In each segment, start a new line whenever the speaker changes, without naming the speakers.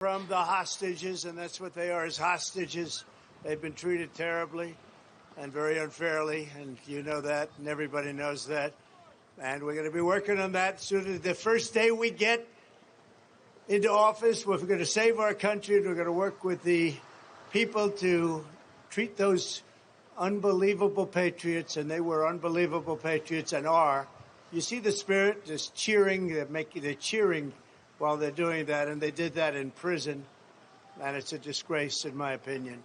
from the hostages, and that's what they are, as hostages. They've been treated terribly and very unfairly, and you know that, and everybody knows that. And we're going to be working on that soon. The first day we get into office, we're going to save our country, and we're going to work with the people to treat those unbelievable patriots, and they were unbelievable patriots and are. You see the spirit, just cheering, they're cheering while they're doing that, and they did that in prison, and it's a disgrace, in my opinion.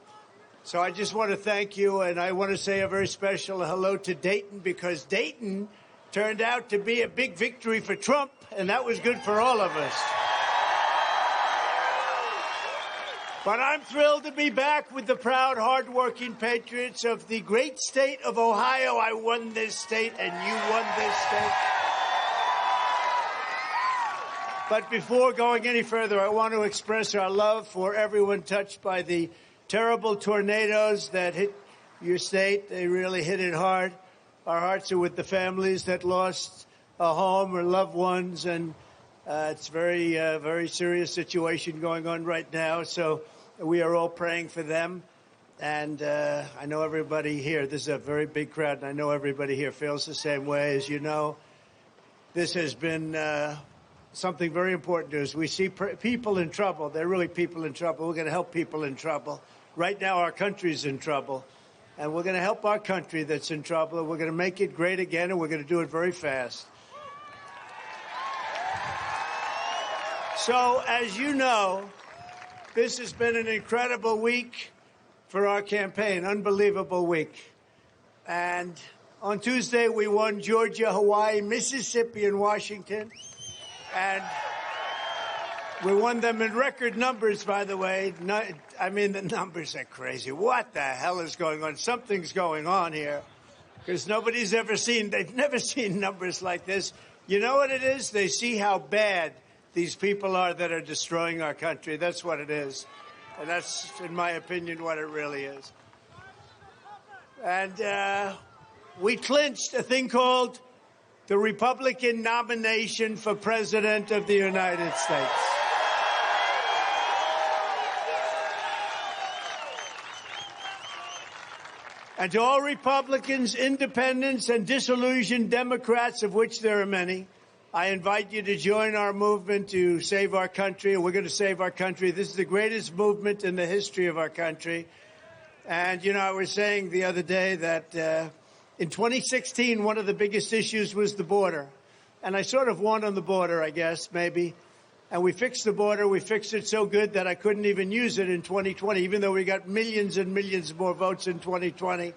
So I just want to thank you, and I want to say a very special hello to Dayton, because Dayton turned out to be a big victory for Trump, and that was good for all of us. But I'm thrilled to be back with the proud, hardworking patriots of the great state of Ohio. I won this state, and you won this state. But before going any further, I want to express our love for everyone touched by the terrible tornadoes that hit your state. They really hit it hard. Our hearts are with the families that lost a home or loved ones, and it's very serious situation going on right now. So we are all praying for them. And I know everybody here, this is a very big crowd, and I know everybody here feels the same way. As you know, this has been something very important to us. We see people in trouble. They're really people in trouble. We're going to help people in trouble. Right now, our country's in trouble. And we're going to help our country that's in trouble. We're going to make it great again, and we're going to do it very fast. So, as you know, this has been an incredible week for our campaign, unbelievable week. And on Tuesday, we won Georgia, Hawaii, Mississippi, and Washington. And we won them in record numbers, by the way. I mean, the numbers are crazy. What the hell is going on? Something's going on here, because they've never seen numbers like this. You know what it is? They see how bad these people are that are destroying our country. That's what it is. And that's, in my opinion, what it really is. And we clinched a thing called the Republican nomination for President of the United States. And to all Republicans, independents, and disillusioned Democrats, of which there are many, I invite you to join our movement to save our country, and we're going to save our country. This is the greatest movement in the history of our country. And, you know, I was saying the other day that in 2016, one of the biggest issues was the border. And I sort of won on the border, I guess, maybe. And we fixed the border. We fixed it so good that I couldn't even use it in 2020, even though we got millions and millions more votes in 2020.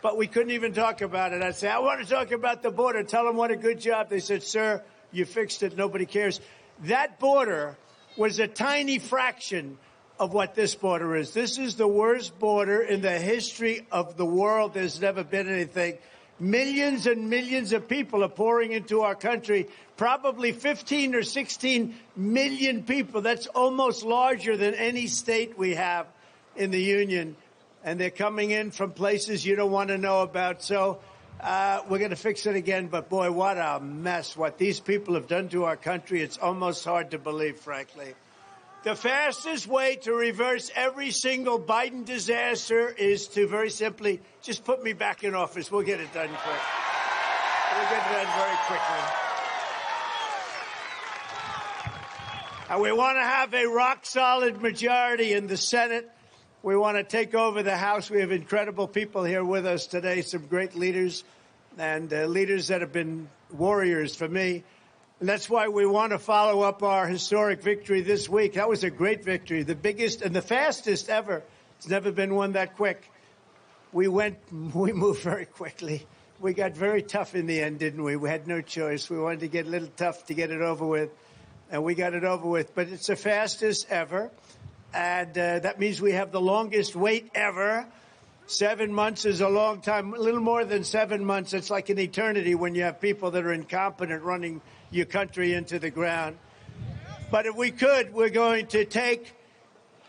But we couldn't even talk about it. I'd say, I want to talk about the border. Tell them what a good job. They said, sir, you fixed it. Nobody cares. That border was a tiny fraction of what this border is. This is the worst border in the history of the world. There's never been anything. Millions and millions of people are pouring into our country, probably 15 or 16 million people. That's almost larger than any state we have in the union. And they're coming in from places you don't want to know about. So we're going to fix it again. But, boy, what a mess. What these people have done to our country, it's almost hard to believe, frankly. The fastest way to reverse every single Biden disaster is to very simply just put me back in office. We'll get it done quick. We'll get it done very quickly. And we want to have a rock-solid majority in the Senate. We want to take over the House. We have incredible people here with us today, some great leaders, and leaders that have been warriors for me. And that's why we want to follow up our historic victory this week. That was a great victory, the biggest and the fastest ever. It's never been one that quick. We moved very quickly. We got very tough in the end, didn't we? We had no choice. We wanted to get a little tough to get it over with, and we got it over with. But it's the fastest ever, and that means we have the longest wait ever. 7 months is a long time, a little more than 7 months. It's like an eternity when you have people that are incompetent running your country into the ground. But if we could, we're going to take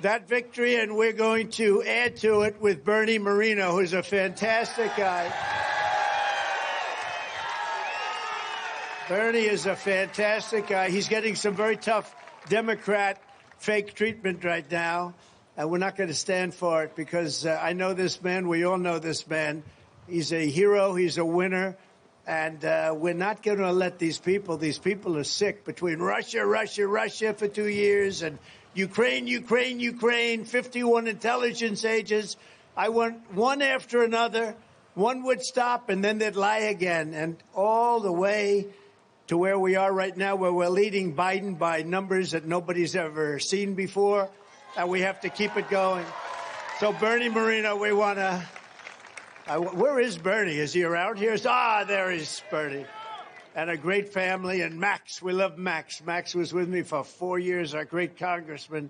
that victory and we're going to add to it with Bernie Moreno, who's a fantastic guy. Bernie is a fantastic guy. He's getting some very tough Democrat fake treatment right now, and we're not going to stand for it because I know this man. We all know this man. He's a hero. He's a winner. And we're not going to let these people are sick between Russia for 2 years and Ukraine, 51 intelligence agents. I want one after another. One would stop and then they'd lie again. And all the way to where we are right now, where we're leading Biden by numbers that nobody's ever seen before. And we have to keep it going. So Bernie Moreno, we want to... where is Bernie? Is he around here? There is Bernie. And a great family. And Max, we love Max. Max was with me for 4 years, our great congressman.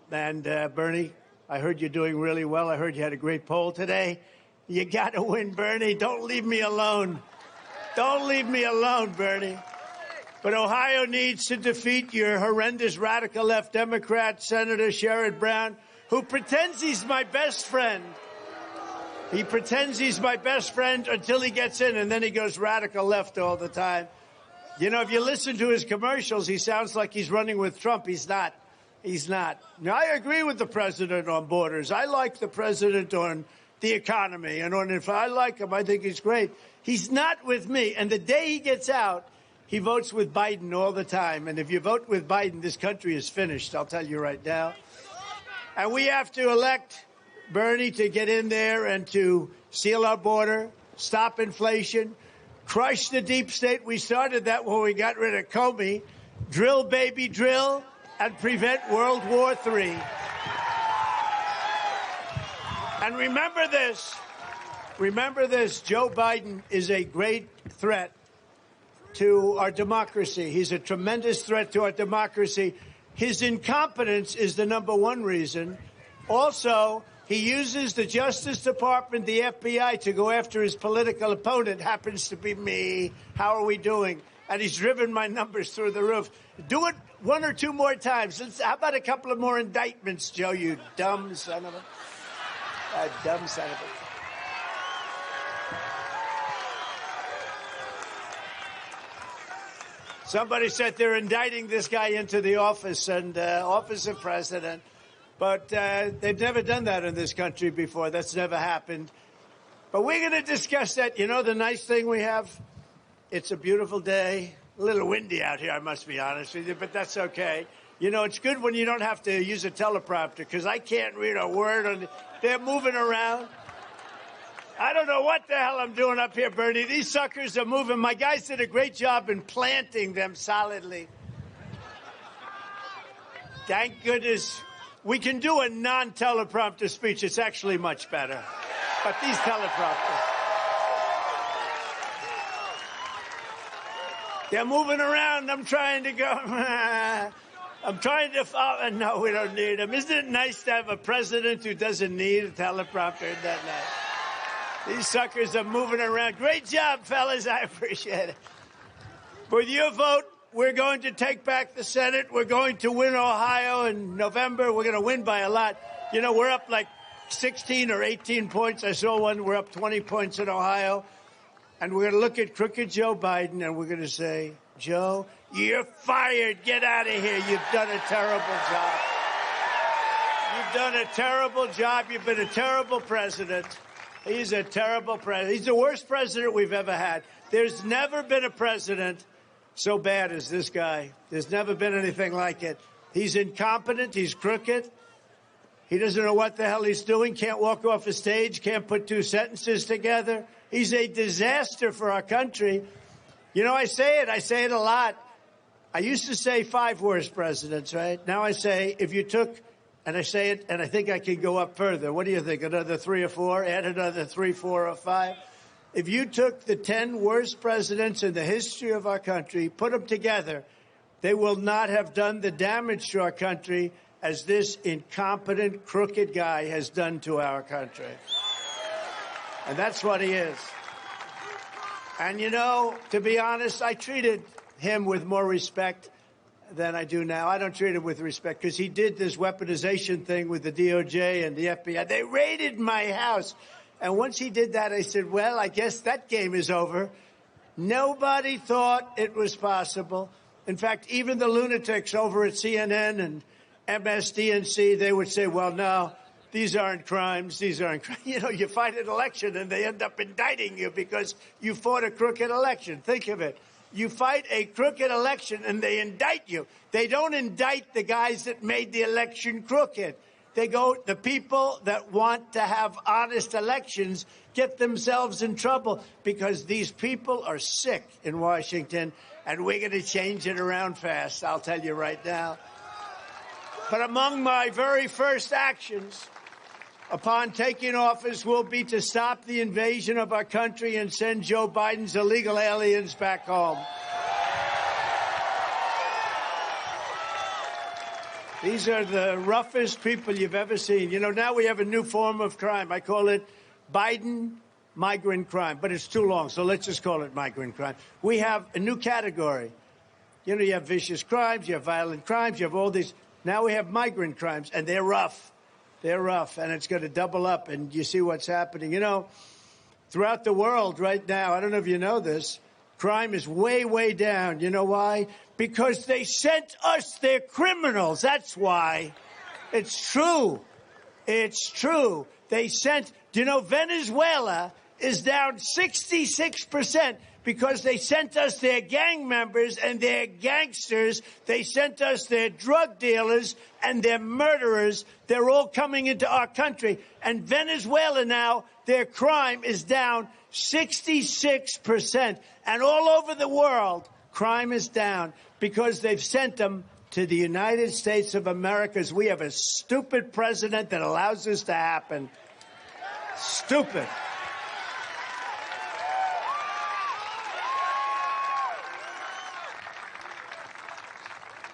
And Bernie, I heard you're doing really well. I heard you had a great poll today. You got to win, Bernie. Don't leave me alone. Don't leave me alone, Bernie. But Ohio needs to defeat your horrendous radical left Democrat, Senator Sherrod Brown, who pretends he's my best friend. He pretends he's my best friend until he gets in, and then he goes radical left all the time. You know, if you listen to his commercials, he sounds like he's running with Trump. He's not. He's not. Now, I agree with the president on borders. I like the president on the economy. And if I like him, I think he's great. He's not with me. And the day he gets out, he votes with Biden all the time. And if you vote with Biden, this country is finished, I'll tell you right now. And we have to elect Bernie to get in there and to seal our border, stop inflation, crush the deep state. We started that when we got rid of Comey. Drill, baby, drill, and prevent World War III. And remember this, Joe Biden is a great threat to our democracy. He's a tremendous threat to our democracy. His incompetence is the number one reason. Also, he uses the Justice Department, the FBI, to go after his political opponent. Happens to be me. How are we doing? And he's driven my numbers through the roof. Do it one or two more times. How about a couple of more indictments, Joe, you dumb son of a... dumb son of a... Somebody said they're indicting this guy into the office of president. But they've never done that in this country before. That's never happened. But we're going to discuss that. You know the nice thing we have? It's a beautiful day. A little windy out here, I must be honest with you, but that's okay. You know, it's good when you don't have to use a teleprompter, because I can't read a word. They're moving around. I don't know what the hell I'm doing up here, Bernie. These suckers are moving. My guys did a great job in planting them solidly. Thank goodness. We can do a non-teleprompter speech. It's actually much better. But these teleprompters, they're moving around. I'm trying to go. I'm trying to follow. No, we don't need them. Isn't it nice to have a president who doesn't need a teleprompter? Isn't that nice? These suckers are moving around. Great job, fellas. I appreciate it. With your vote, we're going to take back the Senate. We're going to win Ohio in November. We're going to win by a lot. You know, we're up like 16 or 18 points. I saw one. We're up 20 points in Ohio. And we're going to look at crooked Joe Biden, and we're going to say, Joe, you're fired. Get out of here. You've done a terrible job. You've done a terrible job. You've been a terrible president. He's a terrible president. He's the worst president we've ever had. There's never been a president so bad as this guy. There's never been anything like it. He's incompetent. He's crooked. He doesn't know what the hell he's doing. Can't walk off a stage. Can't put two sentences together. He's a disaster for our country. You know, I say it a lot. I used to say 5 worst presidents, right? Now I say, if you took, and I say it, and I think I can go up further. What do you think? Another 3 or 4? Add another 3, 4, or 5? If you took the 10 worst presidents in the history of our country, put them together, they will not have done the damage to our country as this incompetent, crooked guy has done to our country. And that's what he is. And, you know, to be honest, I treated him with more respect than I do now. I don't treat him with respect because he did this weaponization thing with the DOJ and the FBI. They raided my house. And once he did that, I said, well, I guess that game is over. Nobody thought it was possible. In fact, even the lunatics over at CNN and MSDNC, they would say, well, no, these aren't crimes. These aren't crimes. You know, you fight an election and they end up indicting you because you fought a crooked election. Think of it. You fight a crooked election and they indict you. They don't indict the guys that made the election crooked. They go, the people that want to have honest elections get themselves in trouble because these people are sick in Washington, and we're going to change it around fast, I'll tell you right now. But among my very first actions upon taking office will be to stop the invasion of our country and send Joe Biden's illegal aliens back home. These are the roughest people you've ever seen. You know, now we have a new form of crime. I call it Biden migrant crime, but it's too long, so let's just call it migrant crime. We have a new category. You know, you have vicious crimes, you have violent crimes, you have all these. Now we have migrant crimes, and they're rough. They're rough, and it's going to double up, and you see what's happening. You know, throughout the world right now, I don't know if you know this, crime is way, way down. You know why? Because they sent us their criminals. That's why. It's true. It's true. They sent, do you know, Venezuela is down 66% because they sent us their gang members and their gangsters. They sent us their drug dealers and their murderers. They're all coming into our country. And Venezuela now, their crime is down 66%. And all over the world, crime is down because they've sent them to the United States of America. We have a stupid president that allows this to happen. Stupid.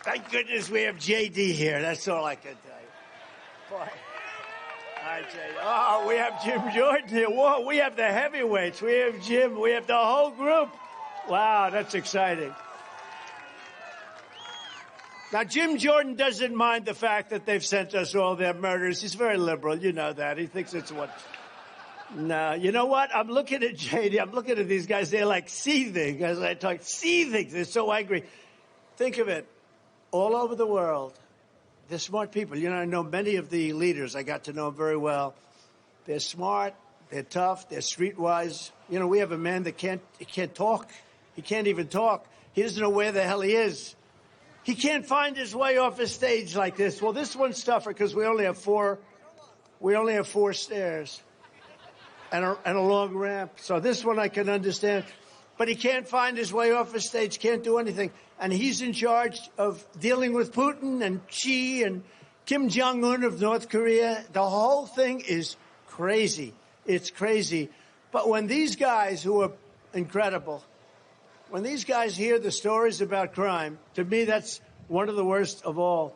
Thank goodness we have JD here. That's all I can tell you. Boy. All right, JD. Oh, we have Jim Jordan here. Whoa, we have the heavyweights. We have Jim. We have the whole group. Wow, that's exciting. Now, Jim Jordan doesn't mind the fact that they've sent us all their murders. He's very liberal. You know that. He thinks it's what... No, you know what? I'm looking at JD. I'm looking at these guys. They're like seething as I talk. Seething. They're so angry. Think of it. All over the world, they're smart people. You know, I know many of the leaders. I got to know them very well. They're smart. They're tough. They're streetwise. You know, we have a man that can't talk. He can't even talk. He doesn't know where the hell he is. He can't find his way off a stage like this. Well, this one's tougher because we only have four stairs and a long ramp. So this one I can understand. But he can't find his way off a stage, can't do anything. And he's in charge of dealing with Putin and Xi and Kim Jong-un of North Korea. The whole thing is crazy. It's crazy. But when these guys who are incredible, when these guys hear the stories about crime, to me, that's one of the worst of all.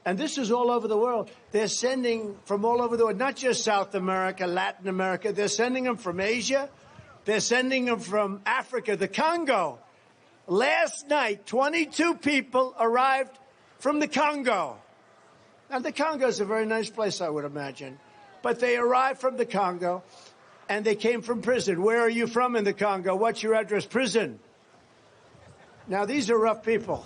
And this is all over the world. They're sending from all over the world, not just South America, Latin America. They're sending them from Asia. They're sending them from Africa, the Congo. Last night, 22 people arrived from the Congo. Now, the Congo is a very nice place, I would imagine. But they arrived from the Congo, and they came from prison. Where are you from in the Congo? What's your address? Prison. Now, these are rough people.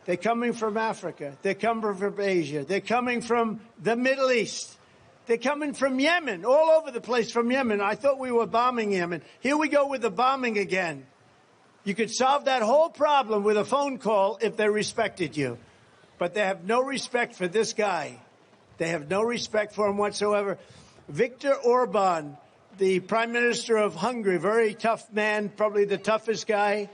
They're coming from Africa. They're coming from Asia. They're coming from the Middle East. They're coming from Yemen, all over the place from Yemen. I thought we were bombing Yemen. Here we go with the bombing again. You could solve that whole problem with a phone call if they respected you. But they have no respect for this guy. They have no respect for him whatsoever. Viktor Orban, the Prime Minister of Hungary, very tough man, probably the toughest guy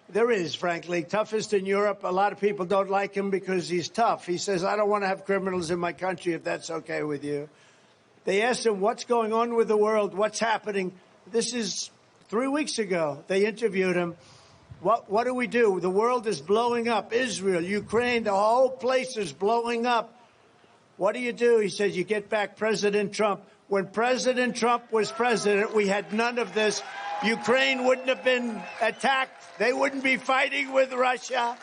there is, frankly, toughest in Europe. A lot of people don't like him because he's tough. He says, I don't want to have criminals in my country if that's okay with you. They asked him, what's going on with the world? What's happening? This is 3 weeks ago. They interviewed him. What do we do? The world is blowing up. Israel, Ukraine, the whole place is blowing up. What do? He says, you get back President Trump. When President Trump was president, we had none of this. Ukraine wouldn't have been attacked. They wouldn't be fighting with Russia.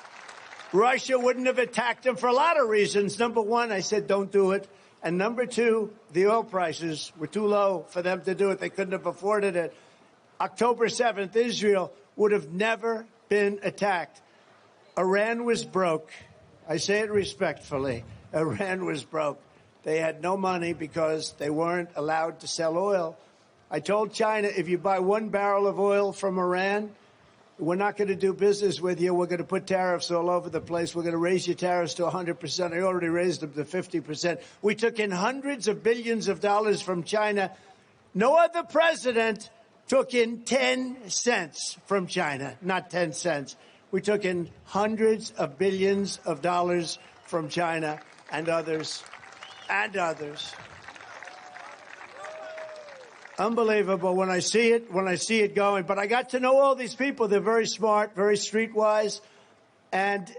Russia wouldn't have attacked them for a lot of reasons. Number one, I said, don't do it. And number two, the oil prices were too low for them to do it. They couldn't have afforded it. October 7th, Israel would have never been attacked. Iran was broke. I say it respectfully. Iran was broke. They had no money because they weren't allowed to sell oil. I told China, if you buy 1 barrel of oil from Iran, we're not going to do business with you. We're going to put tariffs all over the place. We're going to raise your tariffs to 100%. I already raised them to 50%. We took in hundreds of billions of dollars from China. No other president took in 10 cents from China, not 10 cents. We took in hundreds of billions of dollars from China and others. Unbelievable when I see it going. But I got to know all these people. They're very smart, very streetwise. And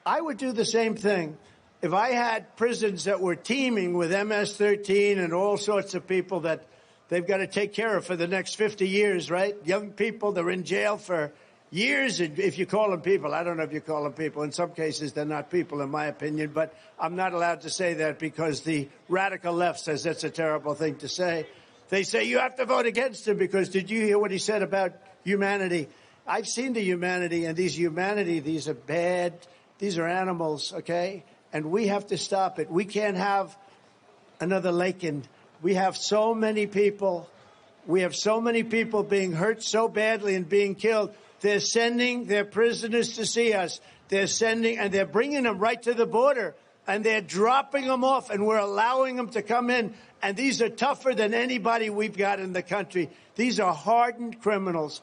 I would do the same thing. If I had prisons that were teeming with MS-13 and all sorts of people that they've got to take care of for the next 50 years, right? Young people, they're in jail for years, if you call them people. I don't know if you call them people. In some cases, they're not people, in my opinion. But I'm not allowed to say that because the radical left says that's a terrible thing to say. They say you have to vote against him because did you hear what he said about humanity? I've seen the humanity, and these are bad. These are animals, okay? And we have to stop it. We can't have another Laken. We have so many people. We have so many people being hurt so badly and being killed. They're sending their prisoners to see us. And they're bringing them right to the border. And they're dropping them off, and we're allowing them to come in. And these are tougher than anybody we've got in the country. These are hardened criminals.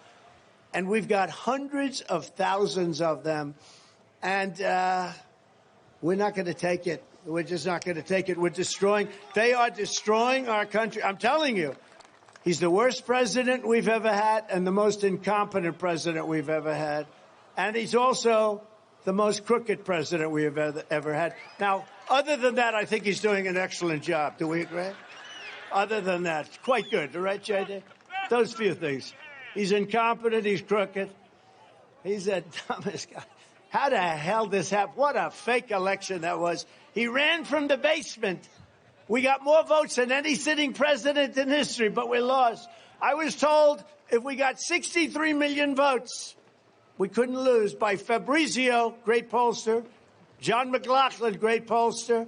And we've got hundreds of thousands of them. And we're not going to take it. We're just not going to take it. They are destroying our country. I'm telling you, he's the worst president we've ever had and the most incompetent president we've ever had. And he's also the most crooked president we have ever had. Now, other than that, I think he's doing an excellent job. Do we agree? Other than that, quite good. Right, JD? Those few things. He's incompetent. He's crooked. He's the dumbest guy. How the hell this happened? What a fake election that was. He ran from the basement. We got more votes than any sitting president in history, but we lost. I was told if we got 63 million votes, we couldn't lose. By Fabrizio, great pollster. John McLaughlin, great pollster.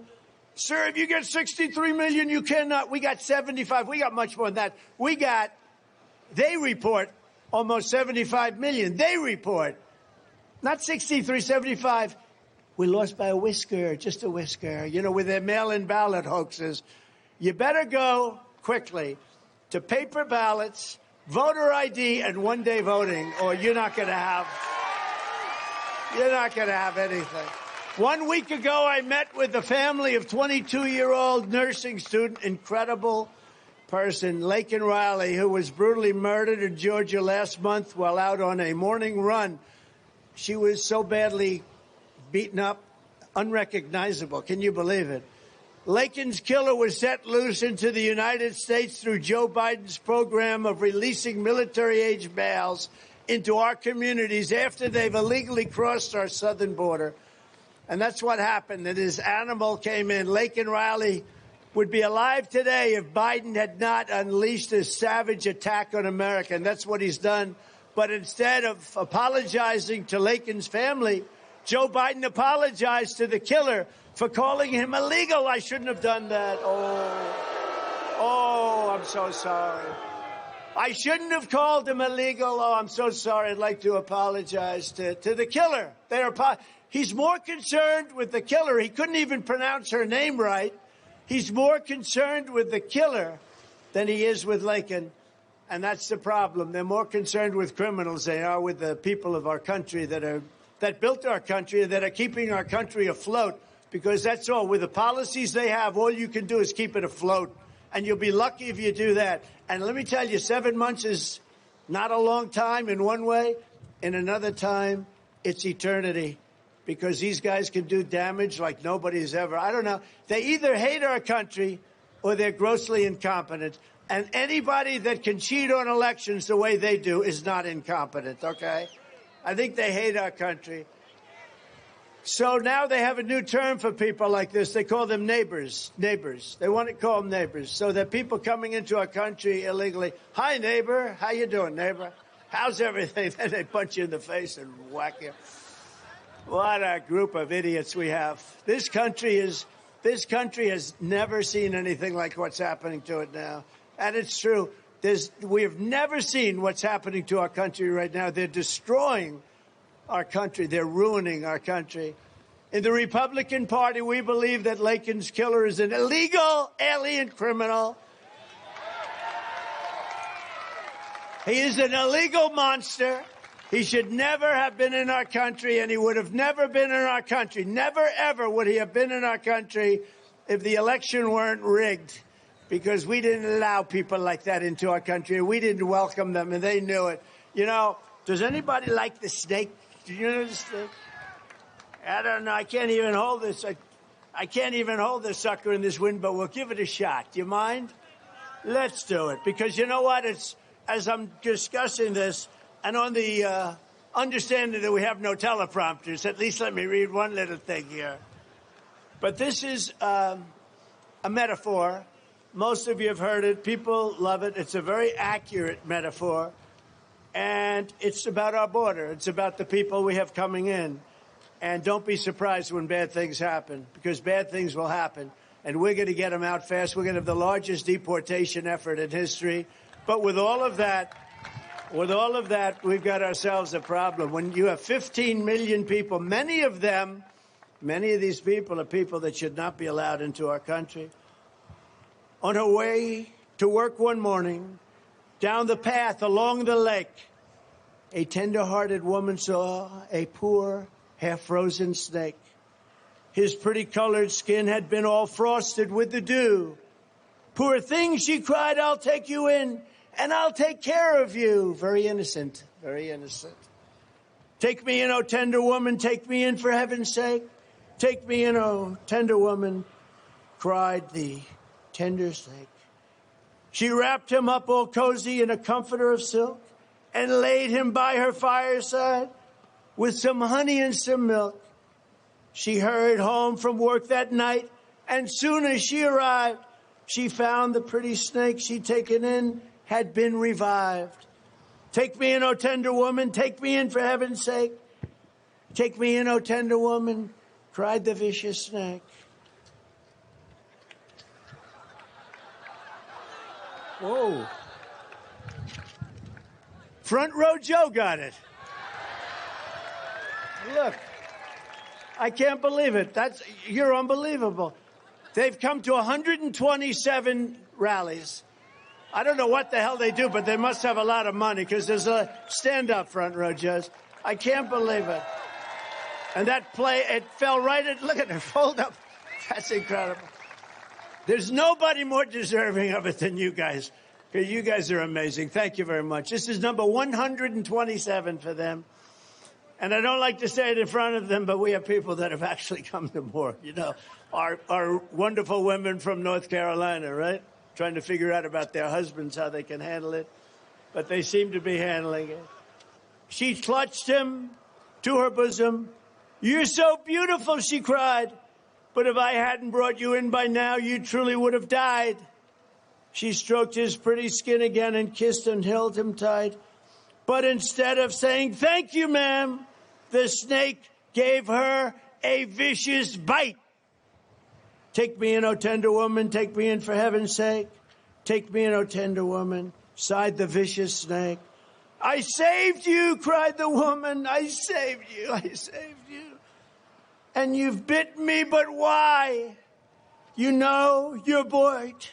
Sir, if you get 63 million, you cannot. We got 75. We got much more than that. They report almost 75 million. They report. Not 63, 75. We lost by a whisker, just a whisker, with their mail-in ballot hoaxes. You better go quickly to paper ballots, voter ID, and one-day voting, or you're not going to have anything. 1 week ago, I met with the family of 22-year-old nursing student, incredible person, Laken Riley, who was brutally murdered in Georgia last month while out on a morning run. She was so badly beaten up, unrecognizable. Can you believe it? Laken's killer was set loose into the United States through Joe Biden's program of releasing military-age males into our communities after they've illegally crossed our southern border. And that's what happened. And his animal came in. Laken Riley would be alive today if Biden had not unleashed a savage attack on America. And that's what he's done. But instead of apologizing to Laken's family, Joe Biden apologized to the killer for calling him illegal. I shouldn't have done that. Oh, I'm so sorry. I shouldn't have called him illegal. Oh, I'm so sorry. I'd like to apologize to the killer. He's more concerned with the killer. He couldn't even pronounce her name right. He's more concerned with the killer than he is with Laken. And that's the problem. They're more concerned with criminals than they are with the people of our country that built our country and that are keeping our country afloat. Because that's all. With the policies they have, all you can do is keep it afloat. And you'll be lucky if you do that. And let me tell you, 7 months is not a long time in one way. In another time, it's eternity. Because these guys can do damage like nobody's ever. I don't know. They either hate our country or they're grossly incompetent. And anybody that can cheat on elections the way they do is not incompetent, okay? I think they hate our country. So now they have a new term for people like this. They call them neighbors. Neighbors. They want to call them neighbors. So that people coming into our country illegally, hi, neighbor. How you doing, neighbor? How's everything? Then they punch you in the face and whack you. What a group of idiots we have. This country has never seen anything like what's happening to it now. And it's true. We have never seen what's happening to our country right now. They're destroying our country. They're ruining our country. In the Republican Party, we believe that Lakin's killer is an illegal alien criminal. He is an illegal monster. He should never have been in our country, and he would have never been in our country. Never, ever would he have been in our country if the election weren't rigged, because we didn't allow people like that into our country. We didn't welcome them, and they knew it. You know, does anybody like the snake? Do you know the snake? I don't know. I can't even hold this. I can't even hold this sucker in this wind, but we'll give it a shot. Do you mind? Let's do it, because you know what? It's as I'm discussing this, and on the understanding that we have no teleprompters, at least let me read one little thing here. But this is a metaphor. Most of you have heard it. People love it. It's a very accurate metaphor. And it's about our border. It's about the people we have coming in. And don't be surprised when bad things happen, because bad things will happen. And we're going to get them out fast. We're going to have the largest deportation effort in history. But with all of that, we've got ourselves a problem. When you have 15 million people, many of these people are people that should not be allowed into our country. On her way to work one morning, down the path along the lake, a tender-hearted woman saw a poor, half-frozen snake. His pretty-colored skin had been all frosted with the dew. "Poor thing," she cried, "I'll take you in, and I'll take care of you." Very innocent, very innocent. "Take me in, oh tender woman, take me in for heaven's sake. Take me in, oh tender woman," cried the tender snake. She wrapped him up all cozy in a comforter of silk and laid him by her fireside with some honey and some milk. She hurried home from work that night, and soon as she arrived, she found the pretty snake she'd taken in had been revived. "Take me in, oh tender woman, take me in for heaven's sake. Take me in, oh tender woman," cried the vicious snake. Whoa. Front row Joe got it. Look, I can't believe it. You're unbelievable. They've come to 127 rallies. I don't know what the hell they do, but they must have a lot of money, because there's a stand-up front row, Joe. I can't believe it. And that play, it fell right at, look at it, fold up. That's incredible. There's nobody more deserving of it than you guys, because you guys are amazing. Thank you very much. This is number 127 for them. And I don't like to say it in front of them, but we have people that have actually come to more. You know, our wonderful women from North Carolina, right? Trying to figure out about their husbands, how they can handle it. But they seem to be handling it. She clutched him to her bosom. "You're so beautiful," she cried. "But if I hadn't brought you in by now, you truly would have died." She stroked his pretty skin again and kissed and held him tight. But instead of saying, "Thank you, ma'am," the snake gave her a vicious bite. "Take me in, oh tender woman, take me in for heaven's sake. Take me in, oh tender woman," sighed the vicious snake. "I saved you," cried the woman. "I saved you, I saved you. And you've bitten me, but why? You know your bite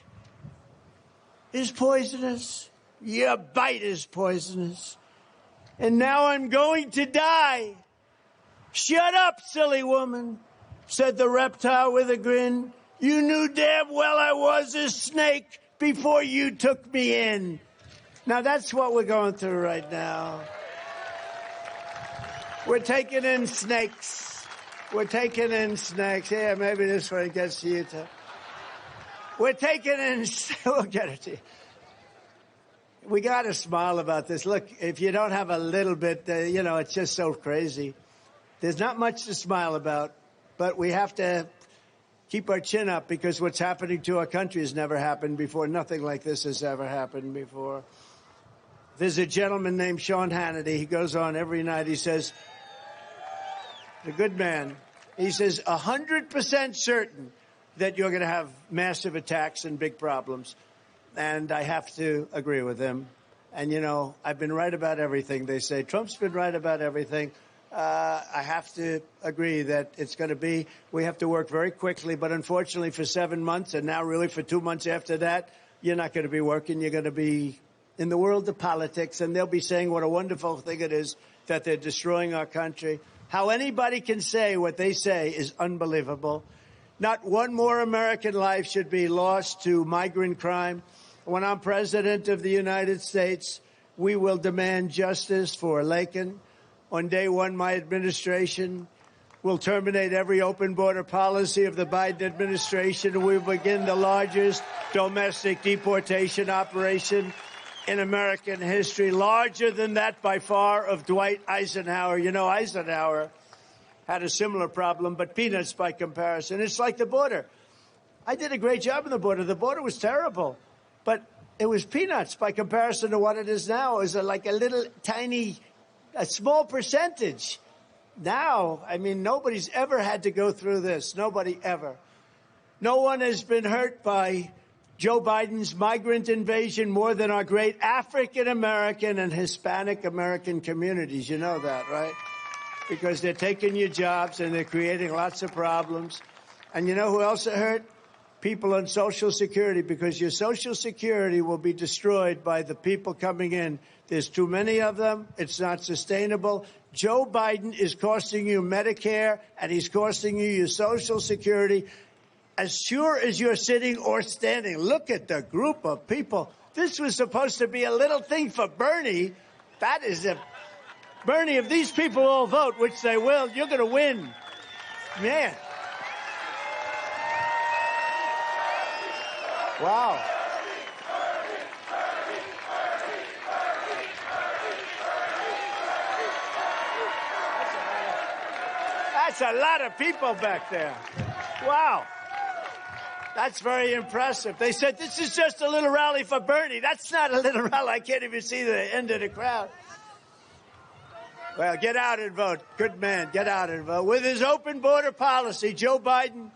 is poisonous. Your bite is poisonous. And now I'm going to die." "Shut up, silly woman," said the reptile with a grin. "You knew damn well I was a snake before you took me in." Now, that's what we're going through right now. We're taking in snakes. We're taking in snakes. Yeah, maybe this one gets to you, too. We're taking in... We'll get it to you. We got to smile about this. Look, if you don't have a little bit, it's just so crazy. There's not much to smile about, but we have to keep our chin up, because what's happening to our country has never happened before. Nothing like this has ever happened before. There's a gentleman named Sean Hannity. He goes on every night. He says, a good man. He says 100% certain that you're going to have massive attacks and big problems. And I have to agree with him. And, you know, I've been right about everything. They say Trump's been right about everything. I have to agree that it's going to be, we have to work very quickly. But unfortunately, for 7 months and now really for 2 months after that, you're not going to be working. You're going to be in the world of politics. And they'll be saying what a wonderful thing it is that they're destroying our country. How anybody can say what they say is unbelievable. Not one more American life should be lost to migrant crime. When I'm president of the United States, we will demand justice for Laken. On day one, my administration will terminate every open border policy of the Biden administration. We will begin the largest domestic deportation operation in American history, larger than that by far of Dwight Eisenhower. You know, Eisenhower had a similar problem, but peanuts by comparison. It's like the border. I did a great job on the border. The border was terrible, but it was peanuts by comparison to what it is now. It was like a little tiny, a small percentage. Now, I mean, nobody's ever had to go through this. Nobody ever. No one has been hurt by Joe Biden's migrant invasion more than our great African-American and Hispanic-American communities. You know that, right? Because they're taking your jobs and they're creating lots of problems. And you know who else are hurt? People on Social Security, because your Social Security will be destroyed by the people coming in. There's too many of them. It's not sustainable. Joe Biden is costing you Medicare, and he's costing you your Social Security. As sure as you're sitting or standing, look at the group of people. This was supposed to be a little thing for Bernie. That is a Bernie, if these people all vote, which they will, you're going to win. Man. Wow. That's a lot of people back there. Wow. That's very impressive. They said this is just a little rally for Bernie. That's not a little rally. I can't even see the end of the crowd. Well, get out and vote. Good man, get out and vote. With his open border policy, Joe Biden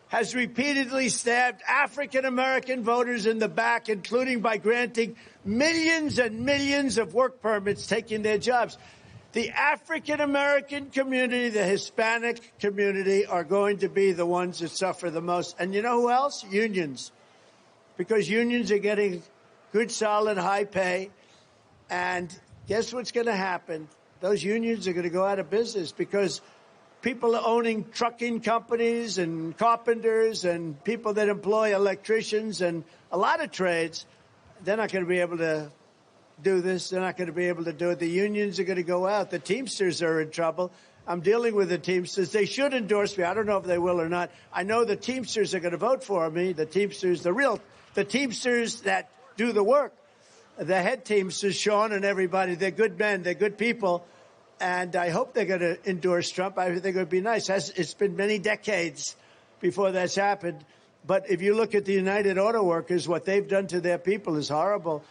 has repeatedly stabbed African-American voters in the back, including by granting millions and millions of work permits, taking their jobs. The African-American community, the Hispanic community are going to be the ones that suffer the most. And you know who else? Unions. Because unions are getting good, solid, high pay. And guess what's going to happen? Those unions are going to go out of business because people are owning trucking companies and carpenters and people that employ electricians and a lot of trades. They're not going to be able to do this. They're not going to be able to do it. The unions are going to go out. The Teamsters are in trouble. I'm dealing with the Teamsters. They should endorse me. I don't know if they will or not. I know the Teamsters are going to vote for me. The Teamsters, the Teamsters that do the work. The head Teamsters, Sean and everybody, they're good men. They're good people. And I hope they're going to endorse Trump. I think it would be nice. It's been many decades before that's happened. But if you look at the United Auto Workers, what they've done to their people is horrible.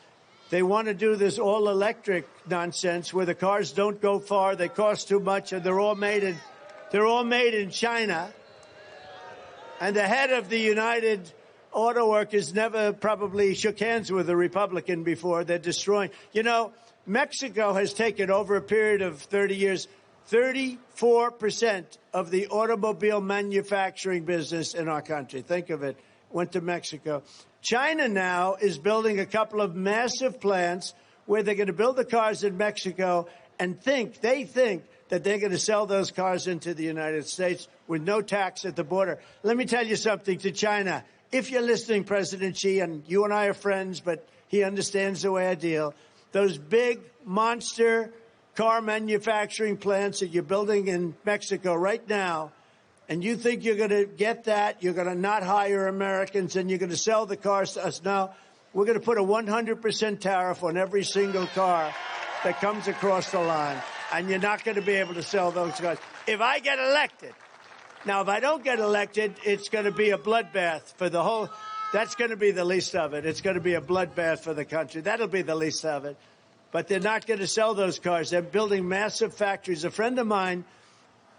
They want to do this all-electric nonsense where the cars don't go far, they cost too much, and they're all made in China. And the head of the United Auto Workers never probably shook hands with a Republican before. They're destroying. You know, Mexico has taken over a period of 30 years, 34% of the automobile manufacturing business in our country. Think of it. Went to Mexico. China now is building a couple of massive plants where they're going to build the cars in Mexico and they think that they're going to sell those cars into the United States with no tax at the border. Let me tell you something to China. If you're listening, President Xi, and you and I are friends, but he understands the way I deal, those big monster car manufacturing plants that you're building in Mexico right now, and you think you're going to get that, you're going to not hire Americans, and you're going to sell the cars to us. No, we're going to put a 100% tariff on every single car that comes across the line, and you're not going to be able to sell those cars. If I get elected, now, if I don't get elected, it's going to be a bloodbath for the whole, that's going to be the least of it. It's going to be a bloodbath for the country. That'll be the least of it. But they're not going to sell those cars. They're building massive factories. A friend of mine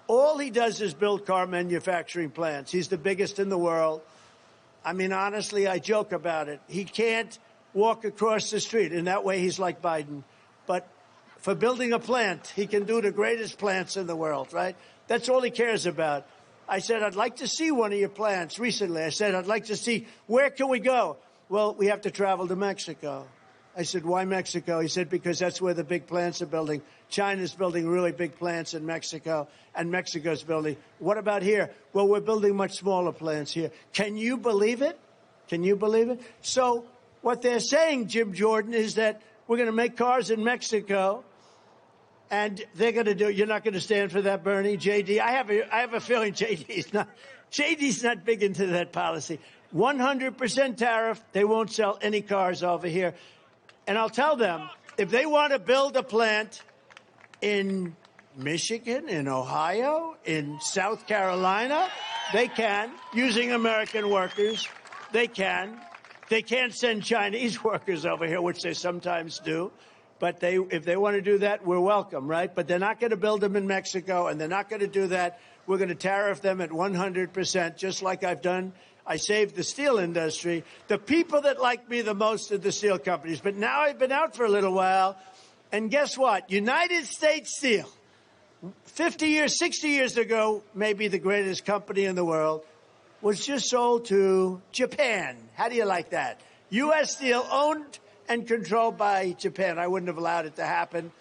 All he does is build car manufacturing plants. He's the biggest in the world. I mean, honestly, I joke about it. He can't walk across the street. In that way, he's like Biden. But for building a plant, he can do the greatest plants in the world, right? That's all he cares about. I said, I'd like to see one of your plants recently. I said, I'd like to see, where can we go? Well, we have to travel to Mexico. I said, why Mexico? He said, because that's where the big plants are building. China's building really big plants in Mexico, and Mexico's building. What about here? Well, we're building much smaller plants here. Can you believe it? Can you believe it? So what they're saying, Jim Jordan, is that we're going to make cars in Mexico, and they're going to do it. You're not going to stand for that, Bernie? JD, I have a feeling JD's not big into that policy. 100% tariff. They won't sell any cars over here. And I'll tell them, if they want to build a plant in Michigan, in Ohio, in South Carolina, they can, using American workers. They can. They can't send Chinese workers over here, which they sometimes do. But if they want to do that, we're welcome, right? But they're not going to build them in Mexico, and they're not going to do that. We're going to tariff them at 100%, just like I've done. I saved the steel industry. The people that like me the most are the steel companies. But now I've been out for a little while, and guess what? United States Steel, 50 years, 60 years ago, maybe the greatest company in the world, was just sold to Japan. How do you like that? U.S. Steel, owned and controlled by Japan. I wouldn't have allowed it to happen.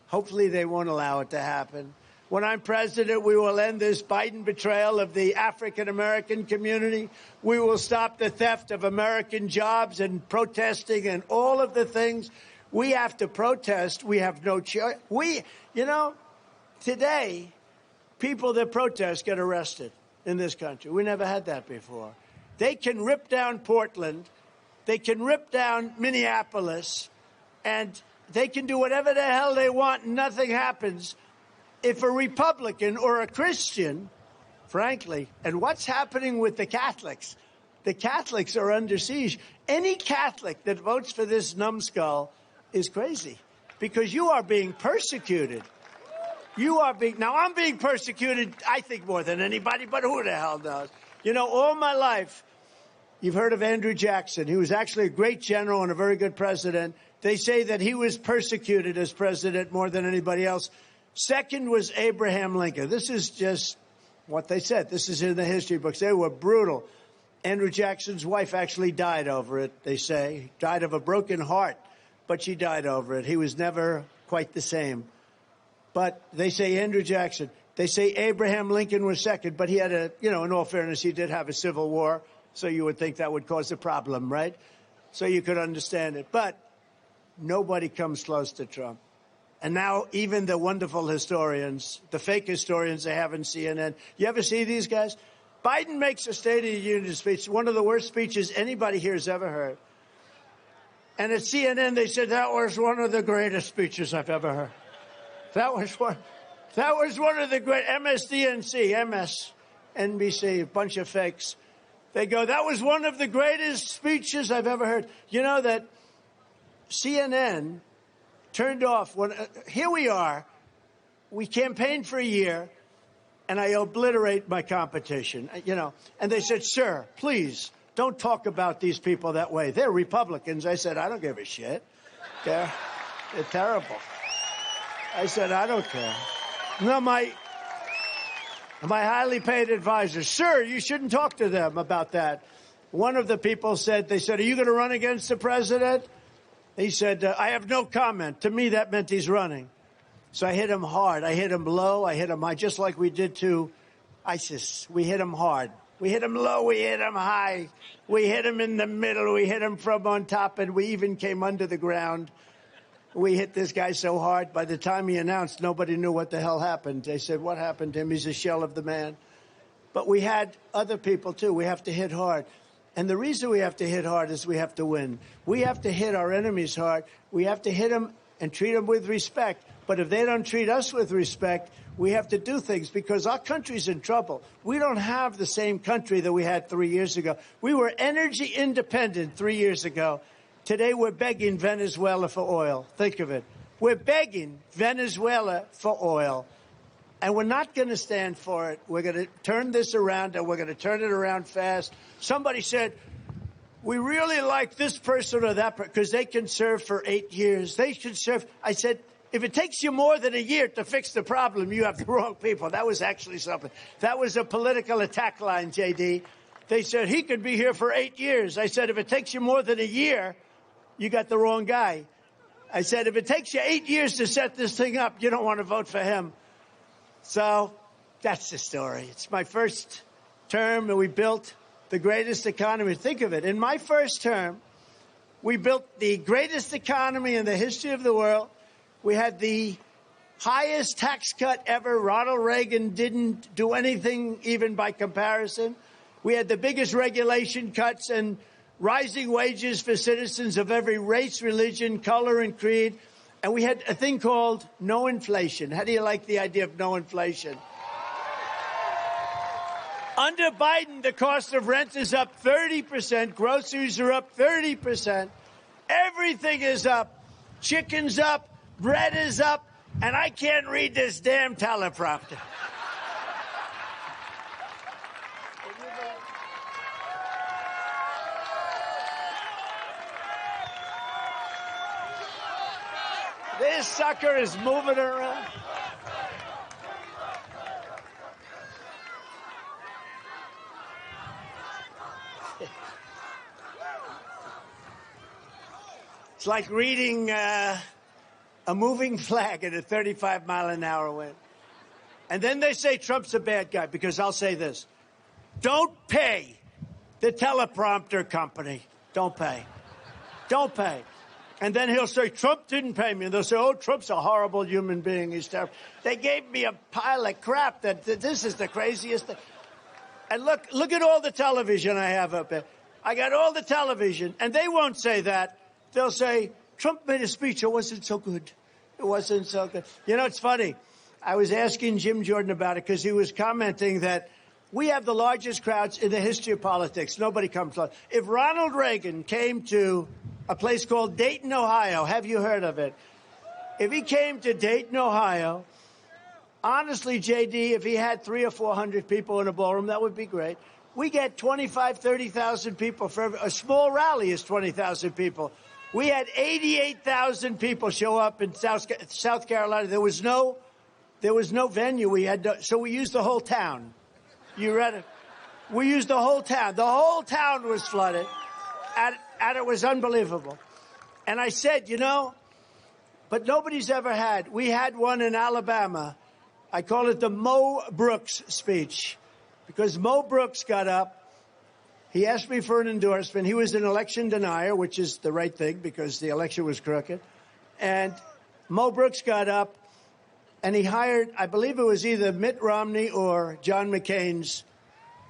Hopefully they won't allow it to happen. When I'm president, we will end this Biden betrayal of the African-American community. We will stop the theft of American jobs and protesting and all of the things. We have to protest. We have no choice. Today, people that protest get arrested in this country. We never had that before. They can rip down Portland. They can rip down Minneapolis. And they can do whatever the hell they want and nothing happens. If a Republican or a Christian, frankly, and what's happening with the Catholics? The Catholics are under siege. Any Catholic that votes for this numbskull is crazy because you are being persecuted. Now I'm being persecuted, I think, more than anybody, but who the hell knows? All my life, you've heard of Andrew Jackson. He was actually a great general and a very good president. They say that he was persecuted as president more than anybody else. Second was Abraham Lincoln. This is just what they said. This is in the history books. They were brutal. Andrew Jackson's wife actually died over it, they say. Died of a broken heart, but she died over it. He was never quite the same. But they say Andrew Jackson. They say Abraham Lincoln was second, but he had in all fairness, he did have a civil war, so you would think that would cause a problem, right? So you could understand it. But nobody comes close to Trump. And now even the wonderful historians, the fake historians they have in CNN, you ever see these guys? Biden makes a State of the Union speech, one of the worst speeches anybody here has ever heard. And at CNN, they said that was one of the greatest speeches I've ever heard. That was one of the great MSNBC, a bunch of fakes. They go, that was one of the greatest speeches I've ever heard. You know that CNN turned off here we are. We campaigned for a year, and I obliterate my competition, And they said, sir, please don't talk about these people that way. They're Republicans. I said, I don't give a shit. They're terrible. I said, I don't care. No, my highly paid advisor, sir, you shouldn't talk to them about that. One of the people said, are you going to run against the president? He said, I have no comment. To me, that meant he's running. So I hit him hard. I hit him low. I hit him high, just like we did to ISIS. We hit him hard. We hit him low. We hit him high. We hit him in the middle. We hit him from on top, and we even came under the ground. We hit this guy so hard, by the time he announced, nobody knew what the hell happened. They said, what happened to him? He's a shell of the man. But we had other people, too. We have to hit hard. And the reason we have to hit hard is we have to win. We have to hit our enemies hard. We have to hit them and treat them with respect. But if they don't treat us with respect, we have to do things because our country's in trouble. We don't have the same country that we had 3 years ago. We were energy independent 3 years ago. Today we're begging Venezuela for oil. Think of it. We're begging Venezuela for oil. And we're not going to stand for it. We're going to turn this around, and we're going to turn it around fast. Somebody said, we really like this person or that person because they can serve for 8 years. They should serve. I said, if it takes you more than a year to fix the problem, you have the wrong people. That was actually something. That was a political attack line, JD. They said, he could be here for 8 years. I said, if it takes you more than a year, you got the wrong guy. I said, if it takes you 8 years to set this thing up, you don't want to vote for him. So that's the story. It's my first term, and we built the greatest economy. Think of it. In my first term, we built the greatest economy in the history of the world. We had the highest tax cut ever. Ronald Reagan didn't do anything even by comparison. We had the biggest regulation cuts and rising wages for citizens of every race, religion, color, and creed. And we had a thing called no inflation. How do you like the idea of no inflation? Under Biden, the cost of rent is up 30%. Groceries are up 30%. Everything is up. Chicken's up. Bread is up. And I can't read this damn teleprompter. This sucker is moving around. It's like reading a moving flag at a 35-mile-an-hour wind. And then they say Trump's a bad guy, because I'll say this. Don't pay the teleprompter company. Don't pay. Don't pay. And then he'll say, Trump didn't pay me. And they'll say, oh, Trump's a horrible human being. He's terrible. They gave me a pile of crap that this is the craziest thing. And look at all the television I have up there. I got all the television, and they won't say that. They'll say, Trump made a speech. It wasn't so good. It wasn't so good. You know, it's funny. I was asking Jim Jordan about it because he was commenting that we have the largest crowds in the history of politics. Nobody comes close. If Ronald Reagan came to a place called Dayton, Ohio, have you heard of it? If he came to Dayton, Ohio, honestly, JD, if he had 300 or 400 people in a ballroom, that would be great. We get 25,000, 30,000 people for a small rally is 20,000 people. We had 88,000 people show up in South Carolina. There was no venue. So we used the whole town. You read it? We used the whole town. The whole town was flooded, and it was unbelievable. And I said, you know, but nobody's ever had. We had one in Alabama. I call it the Mo Brooks speech, because Mo Brooks got up. He asked me for an endorsement. He was an election denier, which is the right thing because the election was crooked. And Mo Brooks got up, and he hired, I believe it was either Mitt Romney or John McCain's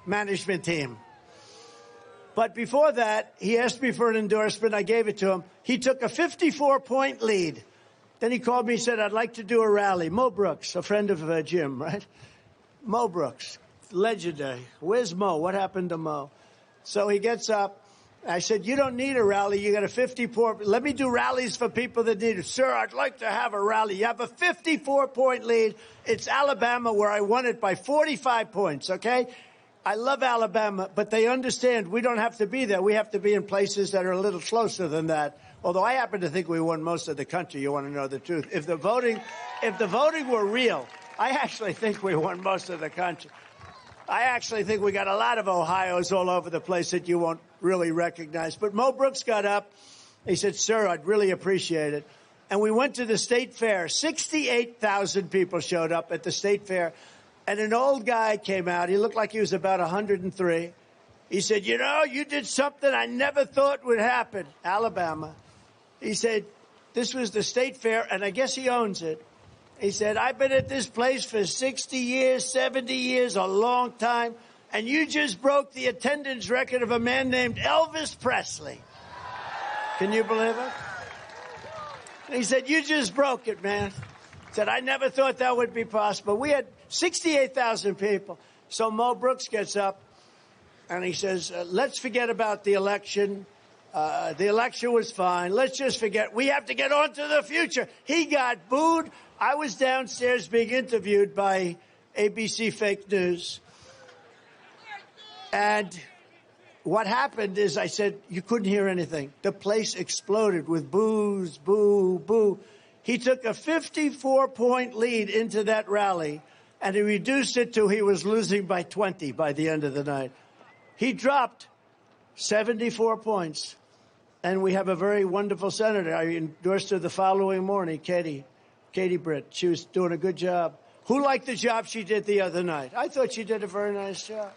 management team. But before that, he asked me for an endorsement. I gave it to him. He took a 54-point lead. Then he called me and said, I'd like to do a rally. Mo Brooks, a friend of Jim, right? Mo Brooks, legendary. Where's Mo? What happened to Mo? So he gets up. I said, you don't need a rally. You got a 54. Let me do rallies for people that need it. Sir, I'd like to have a rally. You have a 54-point lead. It's Alabama, where I won it by 45 points, okay? I love Alabama, but they understand we don't have to be there. We have to be in places that are a little closer than that. Although I happen to think we won most of the country. You want to know the truth. If the voting were real, I actually think we won most of the country. I actually think we got a lot of Ohios all over the place that you won't really recognize. But Mo Brooks got up. He said, sir, I'd really appreciate it. And we went to the state fair. 68,000 people showed up at the state fair. And an old guy came out. He looked like he was about 103. He said, you know, you did something I never thought would happen. Alabama. He said, this was the state fair, and I guess he owns it. He said, I've been at this place for 60 years, 70 years, a long time, and you just broke the attendance record of a man named Elvis Presley. Can you believe it? And he said, you just broke it, man. He said, I never thought that would be possible. We had 68,000 people. So Mo Brooks gets up, and he says, let's forget about the election. The election was fine. Let's just forget. We have to get on to the future. He got booed. I was downstairs being interviewed by ABC Fake News. And what happened is I said, you couldn't hear anything. The place exploded with boos, boo, boo. He took a 54-point lead into that rally, and he reduced it to he was losing by 20 by the end of the night. He dropped 74 points. And we have a very wonderful senator. I endorsed her the following morning, Katie Britt. She was doing a good job. Who liked the job she did the other night? I thought she did a very nice job.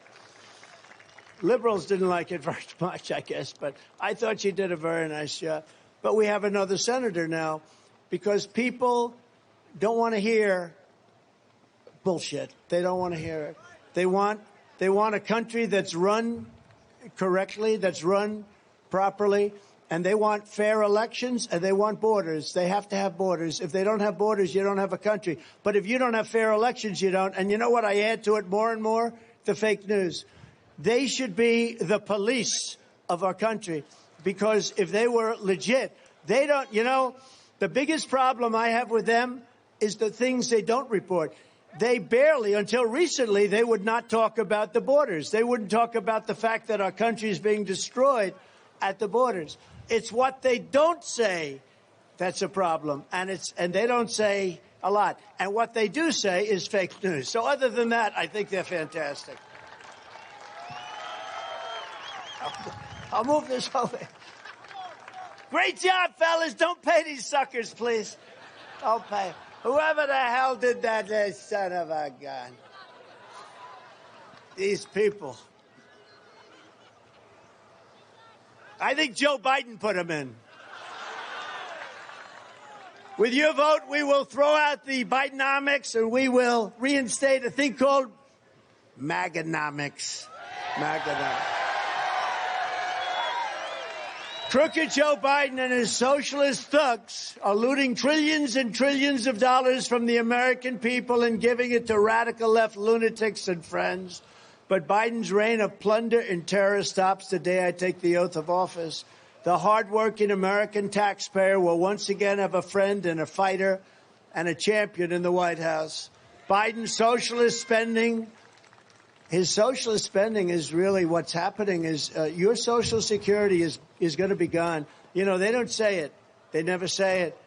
Liberals didn't like it very much, I guess, but I thought she did a very nice job. But we have another senator now because people don't want to hear bullshit. They don't want to hear it. They want a country that's run correctly, that's run properly, and they want fair elections, and they want borders. They have to have borders. If they don't have borders, you don't have a country. But if you don't have fair elections, you don't. And you know what I add to it more and more? The fake news. They should be the police of our country, because if they were legit, they don't, the biggest problem I have with them is the things they don't report. They barely, until recently, they would not talk about the borders. They wouldn't talk about the fact that our country is being destroyed at the borders. It's what they don't say that's a problem, and they don't say a lot. And what they do say is fake news. So other than that, I think they're fantastic. I'll move this over. Great job, fellas. Don't pay these suckers, please. Don't pay. Whoever the hell did that, they son of a gun. These people. I think Joe Biden put them in. With your vote, we will throw out the Bidenomics and we will reinstate a thing called Maganomics. Maganomics. Crooked Joe Biden and his socialist thugs are looting trillions and trillions of dollars from the American people and giving it to radical left lunatics and friends. But Biden's reign of plunder and terror stops the day I take the oath of office. The hardworking American taxpayer will once again have a friend and a fighter and a champion in the White House. Biden's socialist spending, his socialist spending is really what's happening is your Social Security is going to be gone. They don't say it. They never say it.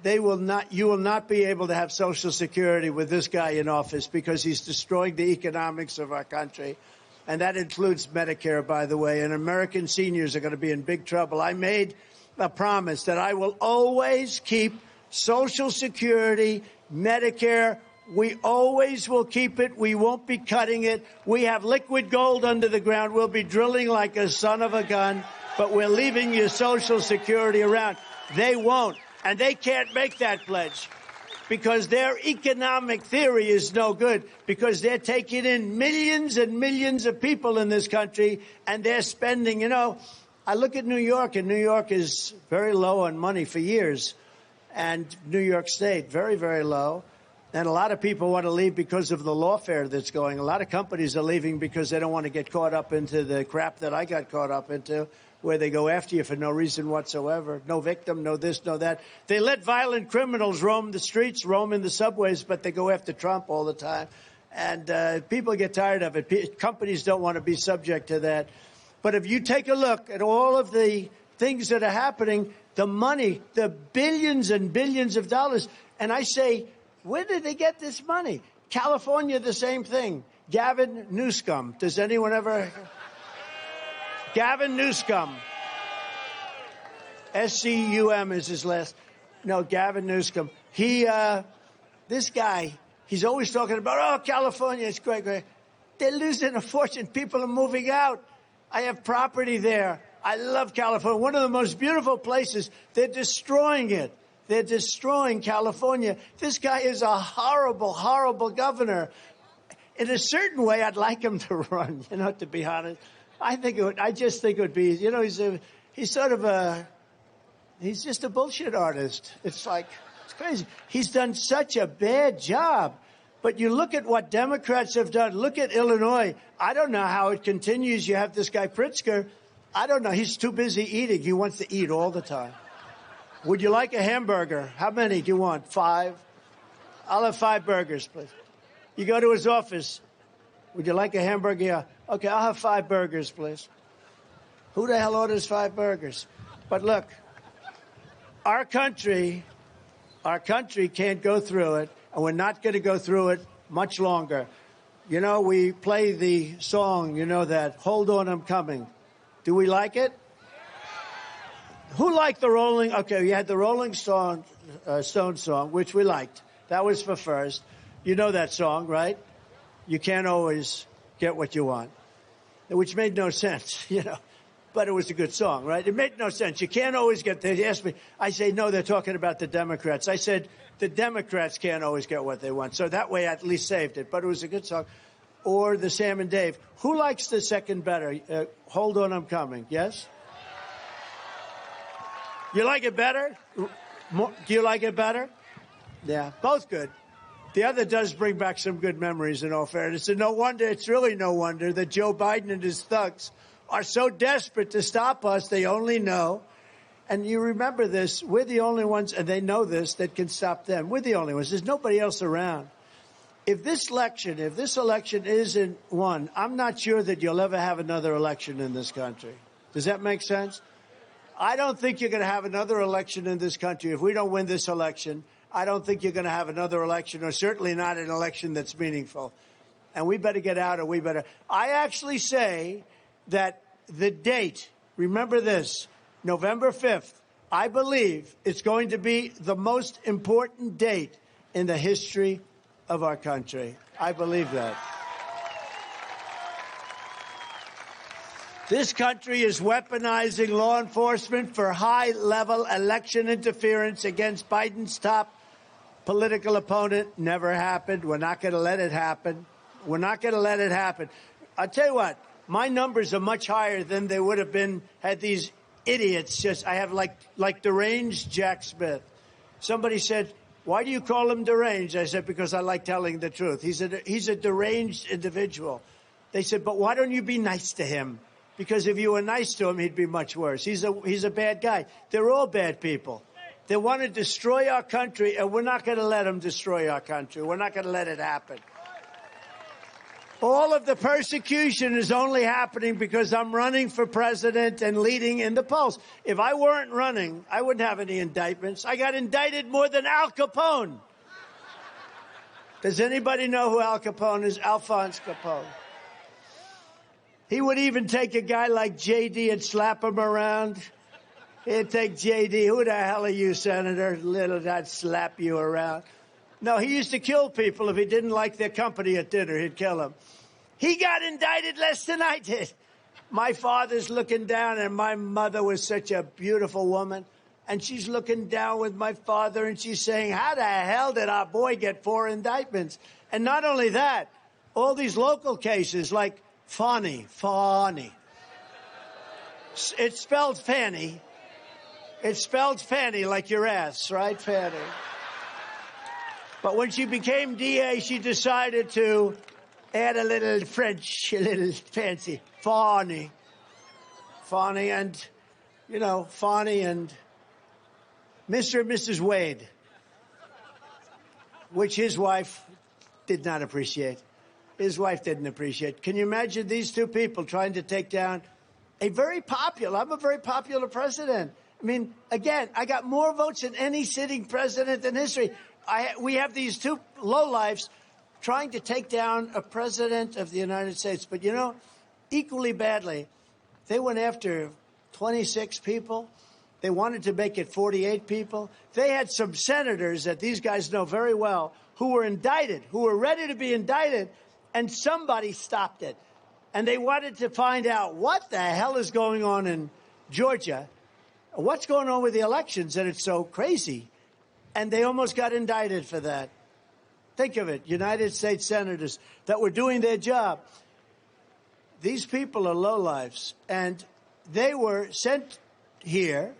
You will not be able to have Social Security with this guy in office because he's destroying the economics of our country. And that includes Medicare, by the way. And American seniors are going to be in big trouble. I made a promise that I will always keep Social Security, Medicare. We always will keep it. We won't be cutting it. We have liquid gold under the ground. We'll be drilling like a son of a gun, but we're leaving your Social Security around. They won't. And they can't make that pledge because their economic theory is no good, because they're taking in millions and millions of people in this country and they're spending, I look at New York, and New York is very low on money for years. And New York State, very, very low. And a lot of people want to leave because of the lawfare that's going. A lot of companies are leaving because they don't want to get caught up into the crap that I got caught up into, where they go after you for no reason whatsoever. No victim, no this, no that. They let violent criminals roam the streets, roam in the subways, but they go after Trump all the time. And people get tired of it. Companies don't want to be subject to that. But if you take a look at all of the things that are happening, the money, the billions and billions of dollars, and I say, where did they get this money? California, the same thing. Gavin Newsom. Does anyone ever... Gavin Newsom. S-C-U-M is his last. No, Gavin Newsom. This guy, he's always talking about, California, it's great, great. They're losing a fortune. People are moving out. I have property there. I love California. One of the most beautiful places. They're destroying it. They're destroying California. This guy is a horrible, horrible governor. In a certain way, I'd like him to run, to be honest. I just think it would be, he's just a bullshit artist. It's crazy. He's done such a bad job. But you look at what Democrats have done. Look at Illinois. I don't know how it continues. You have this guy Pritzker. I don't know. He's too busy eating. He wants to eat all the time. Would you like a hamburger? How many do you want? 5? I'll have 5 burgers, please. You go to his office. Would you like a hamburger? Yeah. Okay, I'll have 5 burgers, please. Who the hell orders 5 burgers? But look, our country can't go through it, and we're not going to go through it much longer. You know, we play the song, you know that, Hold On, I'm Coming. Do we like it? Who liked the Rolling? Okay, you had the Rolling Stone song, which we liked. That was for first. You know that song, right? You can't always get what you want, which made no sense, you know. But it was a good song, right? It made no sense. You can't always get, they asked me, I say, no, they're talking about the Democrats. I said, the Democrats can't always get what they want. So that way I at least saved it. But it was a good song. Or the Sam and Dave. Who likes the second better? Hold On, I'm Coming. Yes? You like it better? Do you like it better? Yeah, both good. The other does bring back some good memories, in all fairness. And no wonder, it's really no wonder that Joe Biden and his thugs are so desperate to stop us. They only know, and you remember this, we're the only ones, and they know this, that can stop them. We're the only ones. There's nobody else around. If this election isn't won, I'm not sure that you'll ever have another election in this country. Does that make sense? I don't think you're going to have another election in this country. If we don't win this election, I don't think you're going to have another election, or certainly not an election that's meaningful. And we better get out, or we better. I actually say that the date, remember this, November 5th, I believe it's going to be the most important date in the history of our country. I believe that. This country is weaponizing law enforcement for high-level election interference against Biden's top political opponent. Never happened. We're not going to let it happen. We're not going to let it happen. I'll tell you what, my numbers are much higher than they would have been had these idiots I have like deranged Jack Smith. Somebody said, why do you call him deranged? I said, because I like telling the truth. He's a deranged individual. They said, but why don't you be nice to him? Because if you were nice to him, he'd be much worse. He's a bad guy. They're all bad people. They want to destroy our country, and we're not going to let them destroy our country. We're not going to let it happen. All of the persecution is only happening because I'm running for president and leading in the polls. If I weren't running, I wouldn't have any indictments. I got indicted more than Al Capone. Does anybody know who Al Capone is? Alphonse Capone. He would even take a guy like J.D. and slap him around. He'd take J.D. Who the hell are you, Senator? Little, I'd slap you around. No, he used to kill people if he didn't like their company at dinner. He'd kill them. He got indicted less than I did. My father's looking down, and my mother was such a beautiful woman. And she's looking down with my father, and she's saying, how the hell did our boy get 4 indictments? And not only that, all these local cases like Fanny. It's spelled Fanny. It's spelled Fanny like your ass, right, Fanny? But when she became DA, she decided to add a little French, a little fancy, Fanny. Fanny and, Fanny and Mr. and Mrs. Wade, which his wife did not appreciate. His wife didn't appreciate. Can you imagine these two people trying to take down I'm a very popular president. I mean, again, I got more votes than any sitting president in history. We have these two lowlifes trying to take down a president of the United States. But, equally badly, they went after 26 people. They wanted to make it 48 people. They had some senators that these guys know very well who were indicted, who were ready to be indicted, and somebody stopped it. And they wanted to find out what the hell is going on in Georgia, what's going on with the elections, that it's so crazy. And they almost got indicted for that. Think of it, United States senators that were doing their job. These people are lowlifes, and they were sent here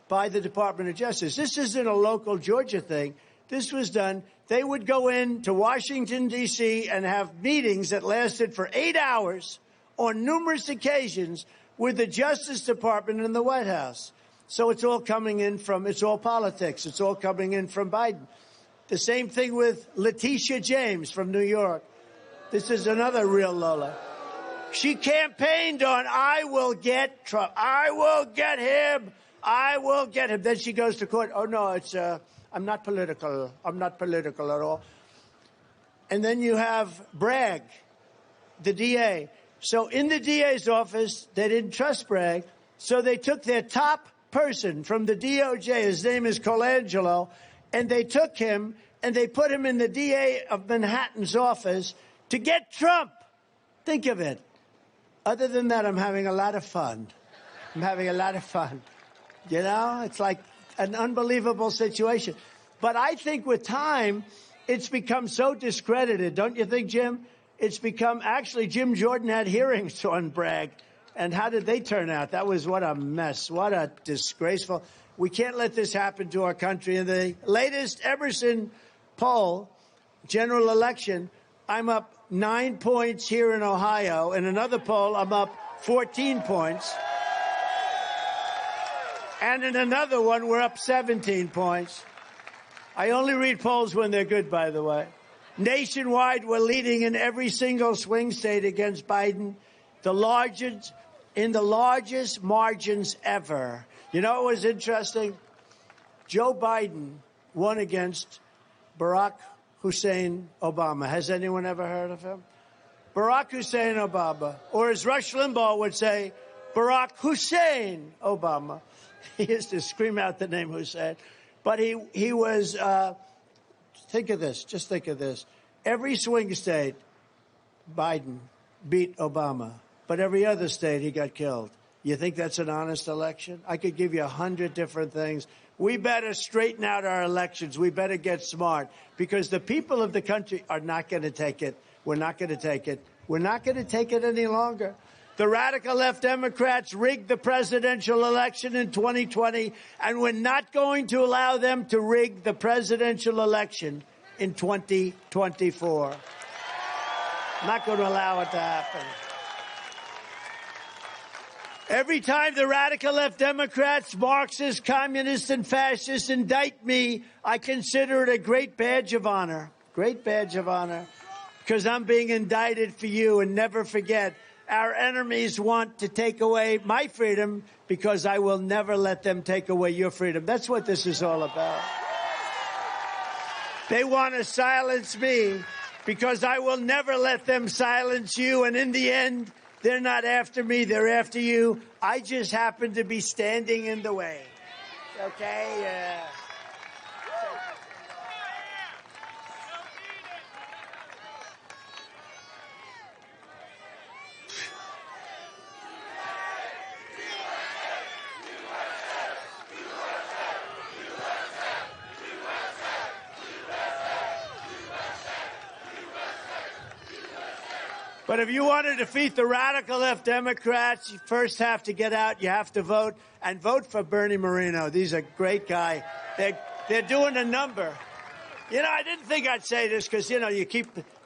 by the Department of Justice. This isn't a local Georgia thing. This was done. They would go into Washington, D.C. and have meetings that lasted for 8 hours on numerous occasions with the Justice Department and the White House. So it's all coming in it's all politics. It's all coming in from Biden. The same thing with Letitia James from New York. This is another real Lola. She campaigned on, I will get Trump. I will get him. I will get him. Then she goes to court. Oh, no, I'm not political. I'm not political at all. And then you have Bragg, the DA. So in the DA's office, they didn't trust Bragg. So they took their top person from the DOJ. His name is Colangelo. And they took him and they put him in the DA of Manhattan's office to get Trump. Think of it. Other than that, I'm having a lot of fun. I'm having a lot of fun. You know, it's like an unbelievable situation. But I think with time, it's become so discredited. Don't you think, Jim? It's become, actually, Jim Jordan had hearings on Bragg. And how did they turn out? That was what a mess. What a disgraceful. We can't let this happen to our country. In the latest Emerson poll, general election, I'm up 9 points here in Ohio. In another poll, I'm up 14 points. And in another one, we're up 17 points. I only read polls when they're good, by the way. Nationwide, we're leading in every single swing state against Biden, in the largest margins ever. You know what was interesting? Joe Biden won against Barack Hussein Obama. Has anyone ever heard of him? Barack Hussein Obama. Or as Rush Limbaugh would say, Barack Hussein Obama. He used to scream out the name Hussein. But he was, think of this, just think of this. Every swing state, Biden beat Obama. But every other state, he got killed. You think that's an honest election? I could give you 100 different things. We better straighten out our elections. We better get smart because the people of the country are not going to take it. We're not going to take it. We're not going to take it any longer. The radical left Democrats rigged the presidential election in 2020, and we're not going to allow them to rig the presidential election in 2024. Not going to allow it to happen. Every time the radical left Democrats, Marxists, communists, and fascists indict me, I consider it a great badge of honor. Great badge of honor. Because I'm being indicted for you. And never forget, our enemies want to take away my freedom because I will never let them take away your freedom. That's what this is all about. They want to silence me because I will never let them silence you. And in the end, they're not after me. They're after you. I just happen to be standing in the way. Okay? Yeah. But if you want to defeat the radical left Democrats, you first have to get out. You have to vote and vote for Bernie Moreno. He's a great guy. They're doing a number. You know, I didn't think I'd say this because, you know,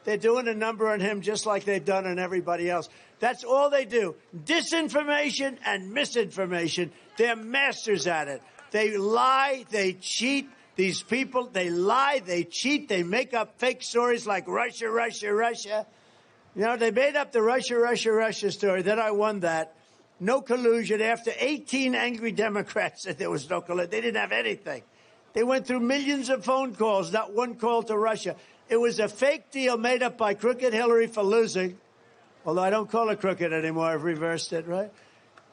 they're doing a number on him just like they've done on everybody else. That's all they do. Disinformation and misinformation. They're masters at it. They lie. They cheat. These people, they lie. They cheat. They make up fake stories like Russia, Russia, Russia. You know, they made up the Russia, Russia, Russia story. Then I won that. No collusion. After 18 angry Democrats said there was no collusion. They didn't have anything. They went through millions of phone calls, not one call to Russia. It was a fake deal made up by crooked Hillary for losing. Although I don't call her crooked anymore. I've reversed it, right?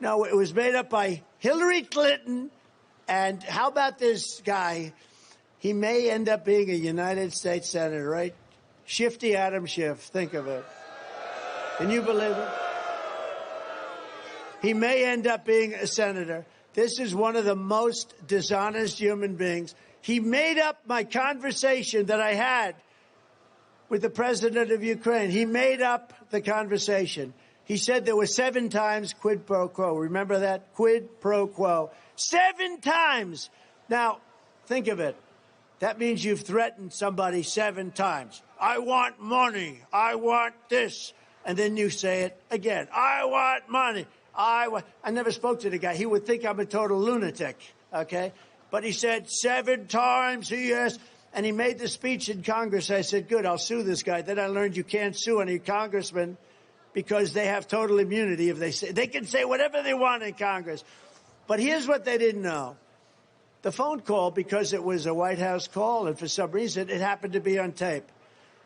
No, it was made up by Hillary Clinton. And how about this guy? He may end up being a United States Senator, right? Shifty Adam Schiff. Think of it. Can you believe it? He may end up being a senator. This is one of the most dishonest human beings. He made up my conversation that I had with the president of Ukraine. He made up the conversation. He said there were 7 times quid pro quo. Remember that? Quid pro quo. 7 times. Now, think of it. That means you've threatened somebody 7 times. I want money. I want this. And then you say it again. I want money. I never spoke to the guy. He would think I'm a total lunatic, okay? But he said 7 times, yes. And he made the speech in Congress. I said, good, I'll sue this guy. Then I learned you can't sue any congressman because they have total immunity. If they can say whatever they want in Congress. But here's what they didn't know. The phone call, because it was a White House call, and for some reason it happened to be on tape.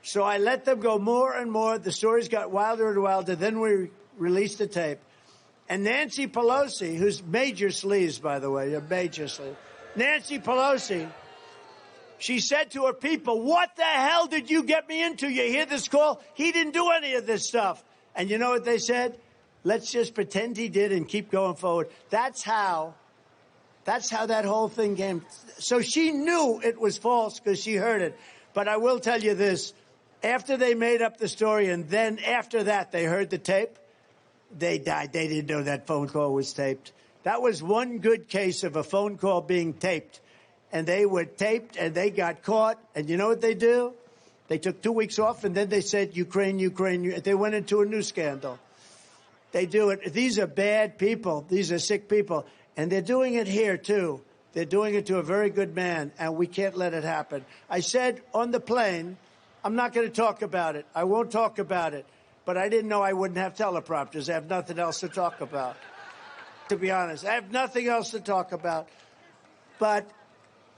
So I let them go more and more. The stories got wilder and wilder. Then we released the tape. And Nancy Pelosi, who's major sleaze, by the way, a major sleaze. Nancy Pelosi, she said to her people, what the hell did you get me into? You hear this call? He didn't do any of this stuff. And you know what they said? Let's just pretend he did and keep going forward. That's how that whole thing came. So she knew it was false because she heard it. But I will tell you this. After they made up the story and then after that they heard the tape, they died. They didn't know that phone call was taped. That was one good case of a phone call being taped. And they were taped and they got caught. And you know what they do? They took 2 weeks off and then they said, Ukraine, Ukraine. They went into a new scandal. They do it. These are bad people. These are sick people. And they're doing it here, too. They're doing it to a very good man, and we can't let it happen. I said on the plane, I'm not going to talk about it. I won't talk about it. But I didn't know I wouldn't have teleprompters. I have nothing else to talk about, to be honest. I have nothing else to talk about. But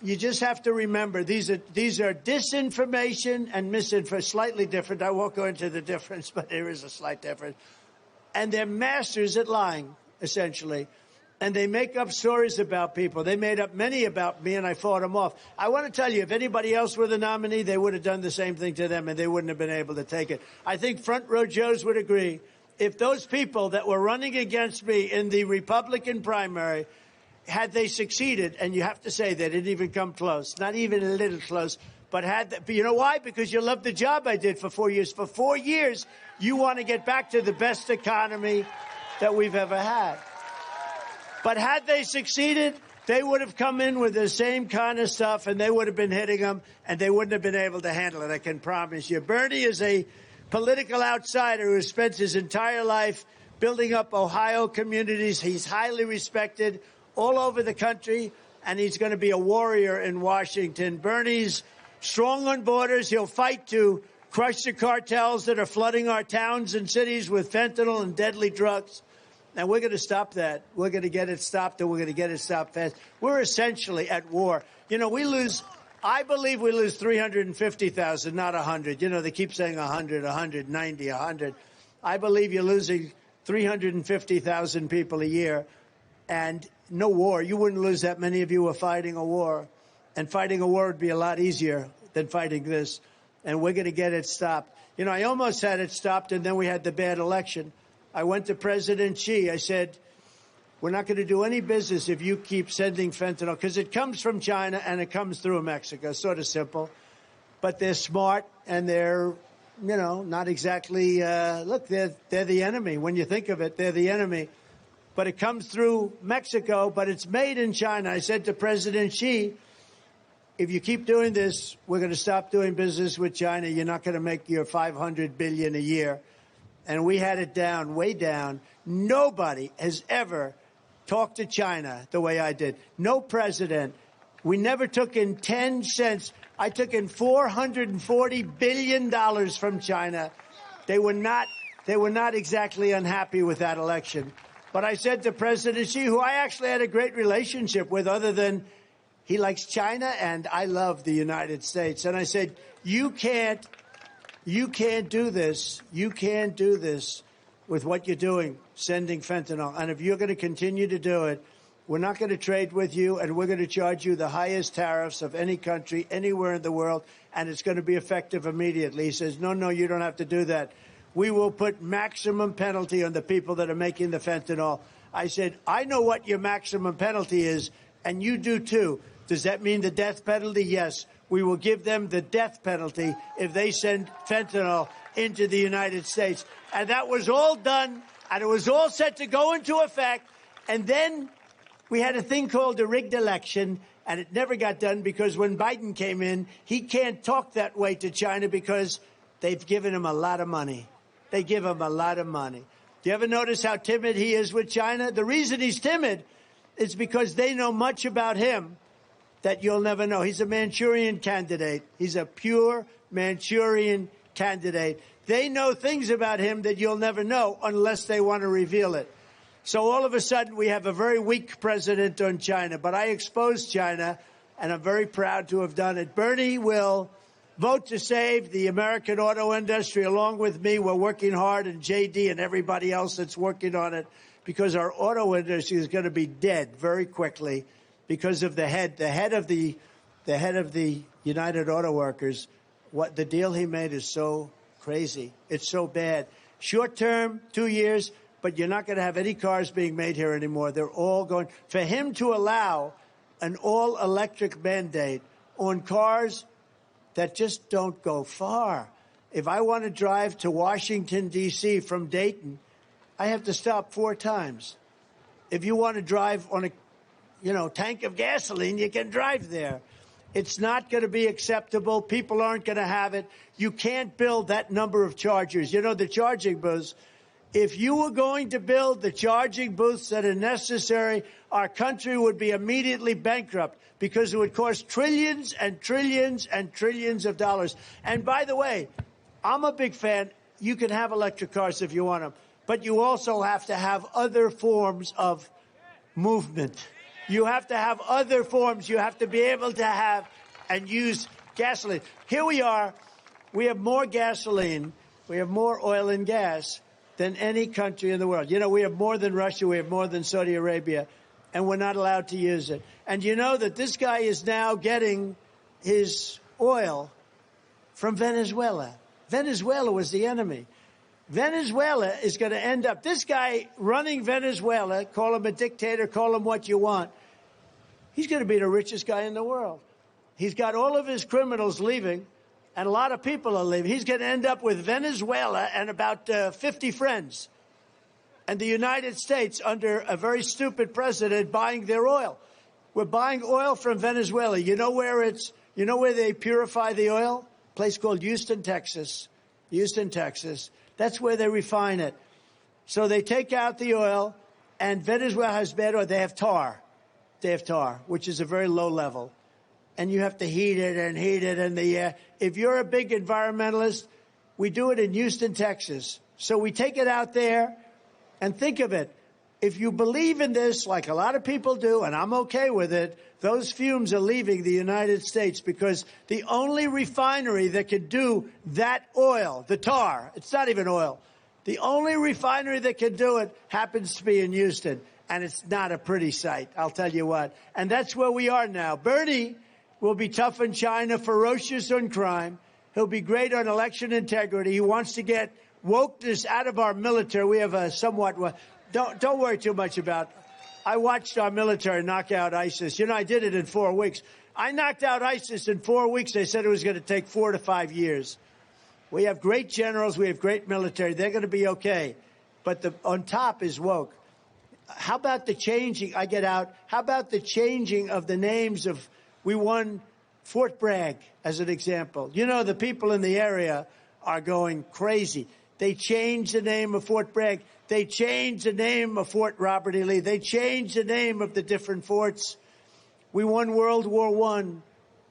you just have to remember, these are disinformation and misinformation, slightly different. I won't go into the difference, but there is a slight difference. And they're masters at lying, essentially. And they make up stories about people. They made up many about me, and I fought them off. I want to tell you, if anybody else were the nominee, they would have done the same thing to them, and they wouldn't have been able to take it. I think Front Row Joes would agree. If those people that were running against me in the Republican primary, had they succeeded, and you have to say they didn't even come close, not even a little close, but you know why? Because you love the job I did for 4 years. For 4 years, you want to get back to the best economy that we've ever had. But had they succeeded, they would have come in with the same kind of stuff, and they would have been hitting them, and they wouldn't have been able to handle it, I can promise you. Bernie is a political outsider who spent his entire life building up Ohio communities. He's highly respected all over the country, and he's going to be a warrior in Washington. Bernie's strong on borders. He'll fight to crush the cartels that are flooding our towns and cities with fentanyl and deadly drugs. And we're going to stop that. We're going to get it stopped, and we're going to get it stopped fast. We're essentially at war. You know, I believe we lose 350,000, not 100. You know, they keep saying 100, 190, 100. I believe you're losing 350,000 people a year. And no war. You wouldn't lose that many if you were fighting a war. And fighting a war would be a lot easier than fighting this. And we're going to get it stopped. You know, I almost had it stopped, and then we had the bad election. I went to President Xi. I said, we're not going to do any business if you keep sending fentanyl, because it comes from China and it comes through Mexico. Sort of simple. But they're smart, and they're, you know, not exactly, look, they're the enemy. When you think of it, they're the enemy. But it comes through Mexico, but it's made in China. I said to President Xi, if you keep doing this, we're going to stop doing business with China. You're not going to make your $500 billion a year. And we had it down, way down. Nobody has ever talked to China the way I did. No president. We never took in 10 cents. I took in $440 billion from China. They were not exactly unhappy with that election. But I said to President Xi, who I actually had a great relationship with, other than he likes China and I love the United States. And I said, you can't do this. You can't do this with what you're doing, sending fentanyl. And if you're going to continue to do it, we're not going to trade with you, and we're going to charge you the highest tariffs of any country, anywhere in the world, and it's going to be effective immediately. He says, no, you don't have to do that. We will put maximum penalty on the people that are making the fentanyl. I said, I know what your maximum penalty is, and you do too. Does that mean the death penalty? Yes. We will give them the death penalty if they send fentanyl into the United States. And that was all done, and it was all set to go into effect. And then we had a thing called a rigged election, and it never got done because when Biden came in, he can't talk that way to China because they've given him a lot of money. They give him a lot of money. Do you ever notice how timid he is with China? The reason he's timid is because they know much about him that you'll never know. He's a Manchurian candidate. He's a pure Manchurian candidate. They know things about him that you'll never know unless they want to reveal it. So all of a sudden, we have a very weak president on China. But I exposed China, and I'm very proud to have done it. Bernie will vote to save the American auto industry along with me. We're working hard, and JD and everybody else that's working on it, because our auto industry is going to be dead very quickly because of the head of the United Auto Workers. What the deal he made is so crazy. It's so bad. Short term, 2 years, but you're not going to have any cars being made here anymore. They're all going. For him to allow an all-electric mandate on cars that just don't go far. If I want to drive to Washington, D.C. from Dayton, I have to stop 4 times. If you want to drive on a, tank of gasoline, you can drive there. It's not going to be acceptable. People aren't going to have it. You can't build that number of chargers. The charging booths, if you were going to build the charging booths that are necessary, our country would be immediately bankrupt because it would cost trillions and trillions and trillions of dollars. And by the way, I'm a big fan. You can have electric cars if you want them, but you also have to have other forms of movement. You have to have other forms. You have to be able to have and use gasoline. Here we are. We have more gasoline. We have more oil and gas than any country in the world. We have more than Russia. We have more than Saudi Arabia, and we're not allowed to use it. And you know that this guy is now getting his oil from Venezuela. Venezuela was the enemy. Venezuela is going to end up, this guy running Venezuela, call him a dictator, call him what you want, he's going to be the richest guy in the world. He's got all of his criminals leaving, and a lot of people are leaving. He's going to end up with Venezuela and about 50 friends, and the United States under a very stupid president buying their oil. We're buying oil from Venezuela. You know where they purify the oil? A place called Houston, Texas. Houston, Texas. That's where they refine it. So they take out the oil, and Venezuela has bad oil. They have tar. They have tar, which is a very low level. And you have to heat it and heat it in the air. If you're a big environmentalist, we do it in Houston, Texas. So we take it out there, and think of it. If you believe in this, like a lot of people do, and I'm okay with it, those fumes are leaving the United States because the only refinery that could do that oil, the tar, it's not even oil, the only refinery that can do it happens to be in Houston. And it's not a pretty sight, I'll tell you what. And that's where we are now. Bernie will be tough in China, ferocious on crime. He'll be great on election integrity. He wants to get wokeness out of our military. We have a somewhat... Don't worry too much about it. I watched our military knock out ISIS. I did it in 4 weeks. I knocked out ISIS in 4 weeks. They said it was going to take 4 to 5 years. We have great generals. We have great military. They're going to be okay. But on top is woke. How about the changing? I get out. How about the changing of the names of, we won Fort Bragg as an example. The people in the area are going crazy. They changed the name of Fort Bragg. They changed the name of Fort Robert E. Lee. They changed the name of the different forts. We won World War I.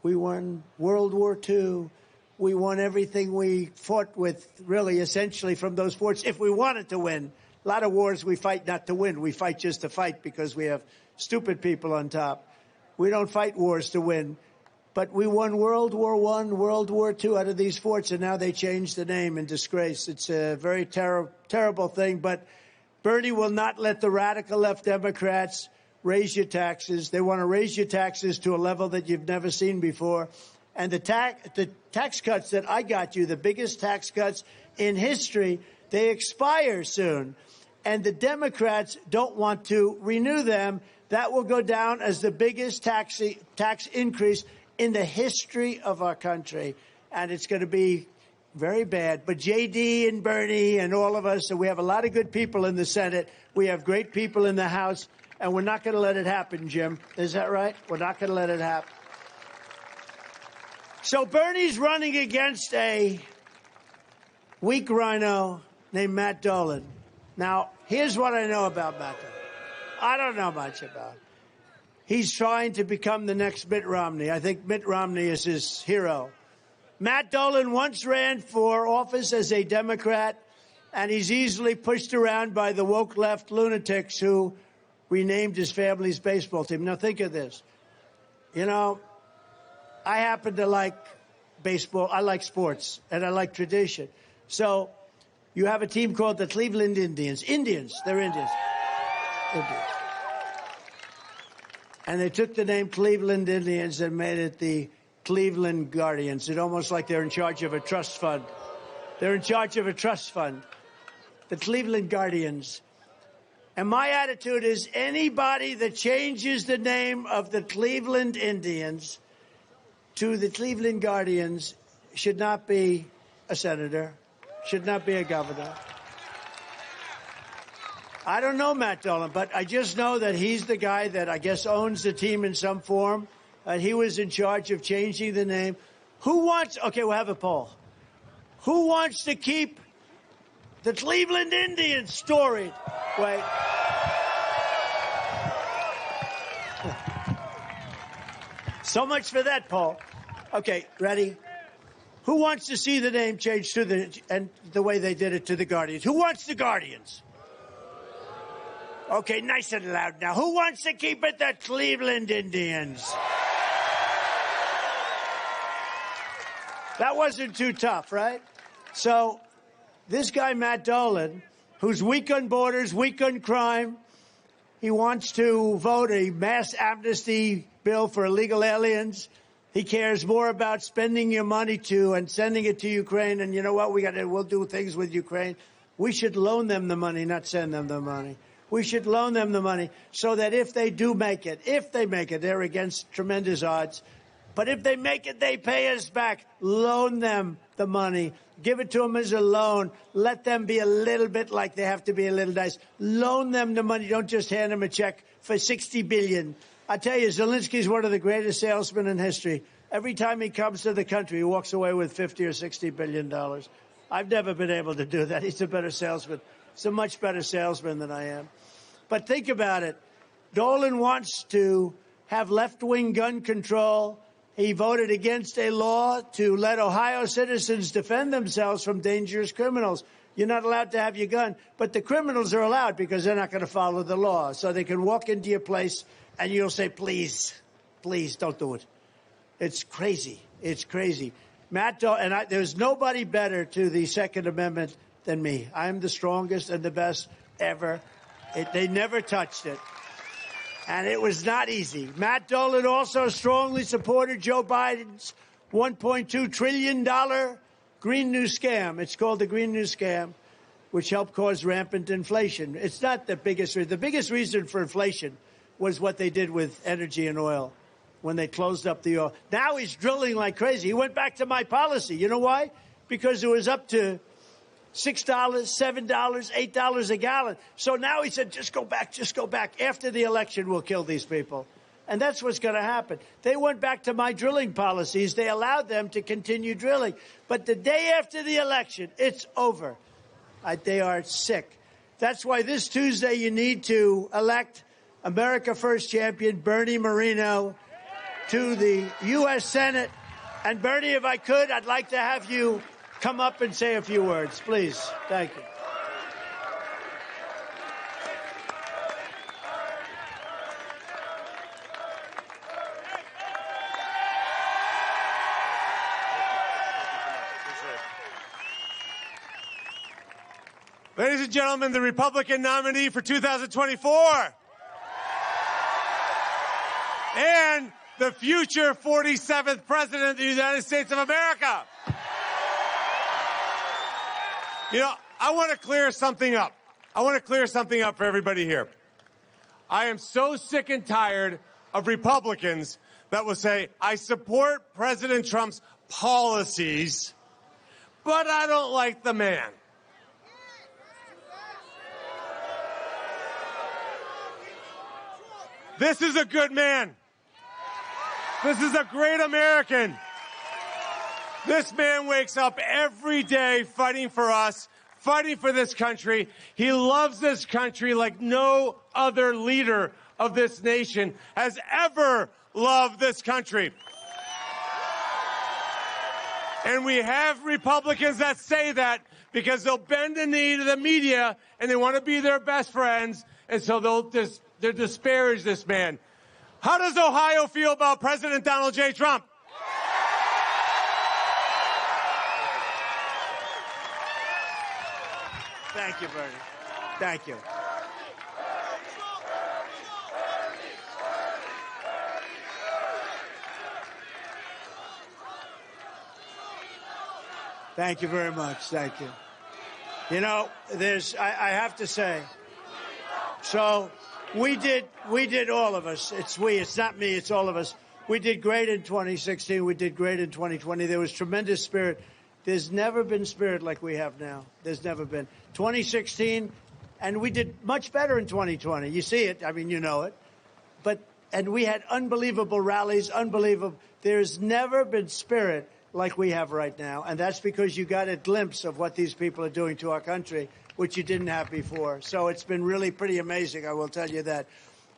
We won World War II. We won everything we fought with, really, essentially, from those forts, if we wanted to win. A lot of wars we fight not to win. We fight just to fight because we have stupid people on top. We don't fight wars to win. But we won World War I, World War II out of these forts, and now they changed the name in disgrace. It's a very terrible thing. But Bernie will not let the radical left Democrats raise your taxes. They want to raise your taxes to a level that you've never seen before. And the tax cuts that I got you, the biggest tax cuts in history, they expire soon. And the Democrats don't want to renew them. That will go down as the biggest tax increase in the history of our country, and it's going to be very bad. But J.D. and Bernie and all of us, and we have a lot of good people in the Senate. We have great people in the House, and we're not going to let it happen, Jim. Is that right? We're not going to let it happen. So Bernie's running against a weak rhino named Matt Dolan. Now, here's what I know about Matt Dolan. I don't know much about him. he's trying to become the next Mitt Romney. I think Mitt Romney is his hero. Matt Dolan once ran for office as a Democrat, and he's easily pushed around by the woke left lunatics who renamed his family's baseball team. Now, think of this. You know, I happen to like baseball. I like sports, and I like tradition. So you have a team called the Cleveland Indians. Indians. They're Indians. Indians. And they took the name Cleveland Indians and made it the Cleveland Guardians. It's almost like they're in charge of a trust fund. They're in charge of a trust fund. The Cleveland Guardians. And my attitude is anybody that changes the name of the Cleveland Indians to the Cleveland Guardians should not be a senator, should not be a governor. I don't know Matt Dolan, but I just know that he's the guy that I guess owns the team in some form. He was in charge of changing the name. Who wants, okay, we'll have a poll. Who wants to keep the Cleveland Indians storied? Wait. So much for that poll. Okay, ready? Who wants to see the name changed to the way they did it to the Guardians? Who wants the Guardians? Okay, nice and loud now. Who wants to keep it the Cleveland Indians? That wasn't too tough, right? So this guy, Matt Dolan, who's weak on borders, weak on crime, he wants to vote a mass amnesty bill for illegal aliens. He cares more about spending your money and sending it to Ukraine. And you know what? We'll do things with Ukraine. We should loan them the money, not send them the money. We should loan them the money so that if they do make it, they're against tremendous odds. But if they make it, they pay us back. Loan them the money. Give it to them as a loan. Let them be a little bit like they have to be a little nice. Loan them the money. Don't just hand them a check for $60 billion. I tell you, Zelensky's one of the greatest salesmen in history. Every time he comes to the country, he walks away with $50 or $60 billion. I've never been able to do that. He's a better salesman. He's a much better salesman than I am. But think about it. Dolan wants to have left-wing gun control. He voted against a law to let Ohio citizens defend themselves from dangerous criminals. You're not allowed to have your gun, but the criminals are allowed because they're not going to follow the law. So they can walk into your place and you'll say, please, please don't do it. It's crazy. It's crazy. Matt Dolan, and there's nobody better to the Second Amendment than me. I'm the strongest and the best ever. They never touched it. And it was not easy. Matt Dolan also strongly supported Joe Biden's $1.2 trillion Green New Scam. It's called the Green New Scam, which helped cause rampant inflation. It's not the biggest reason. The biggest reason for inflation was what they did with energy and oil when they closed up the oil. Now he's drilling like crazy. He went back to my policy. You know why? Because it was up to $6, $7, $8 a gallon. So now he said, just go back, just go back. After the election, we'll kill these people. And that's what's going to happen. They went back to my drilling policies. They allowed them to continue drilling. But the day after the election, it's over. They are sick. That's why this Tuesday you need to elect America First champion Bernie Moreno to the U.S. Senate. And Bernie, if I could, I'd like to have you come up and say a few words, please. Thank you.
Ladies and gentlemen, the Republican nominee for 2024 and the future 47th President of the United States of America. You know, I want to clear something up. I want to clear something up for everybody here. I am so sick and tired of Republicans that will say, I support President Trump's policies, but I don't like the man. This is a good man. This is a great American. This man wakes up every day fighting for us, fighting for this country. He loves this country like no other leader of this nation has ever loved this country. And we have Republicans that say that because they'll bend the knee to the media and they want to be their best friends, and so they'll disparage this man. How does Ohio feel about President Donald J. Trump?
Thank you, Bernie. Thank you. Thank you very much. Thank you. You know, I have to say, so we did all of us. It's not me, it's all of us. We did great in 2016. We did great in 2020. There was tremendous spirit. There's never been spirit like we have now. There's never been. 2016, and we did much better in 2020. You see it. I mean, you know it. And we had unbelievable rallies, unbelievable. There's never been spirit like we have right now, and that's because you got a glimpse of what these people are doing to our country, which you didn't have before. So it's been really pretty amazing, I will tell you that.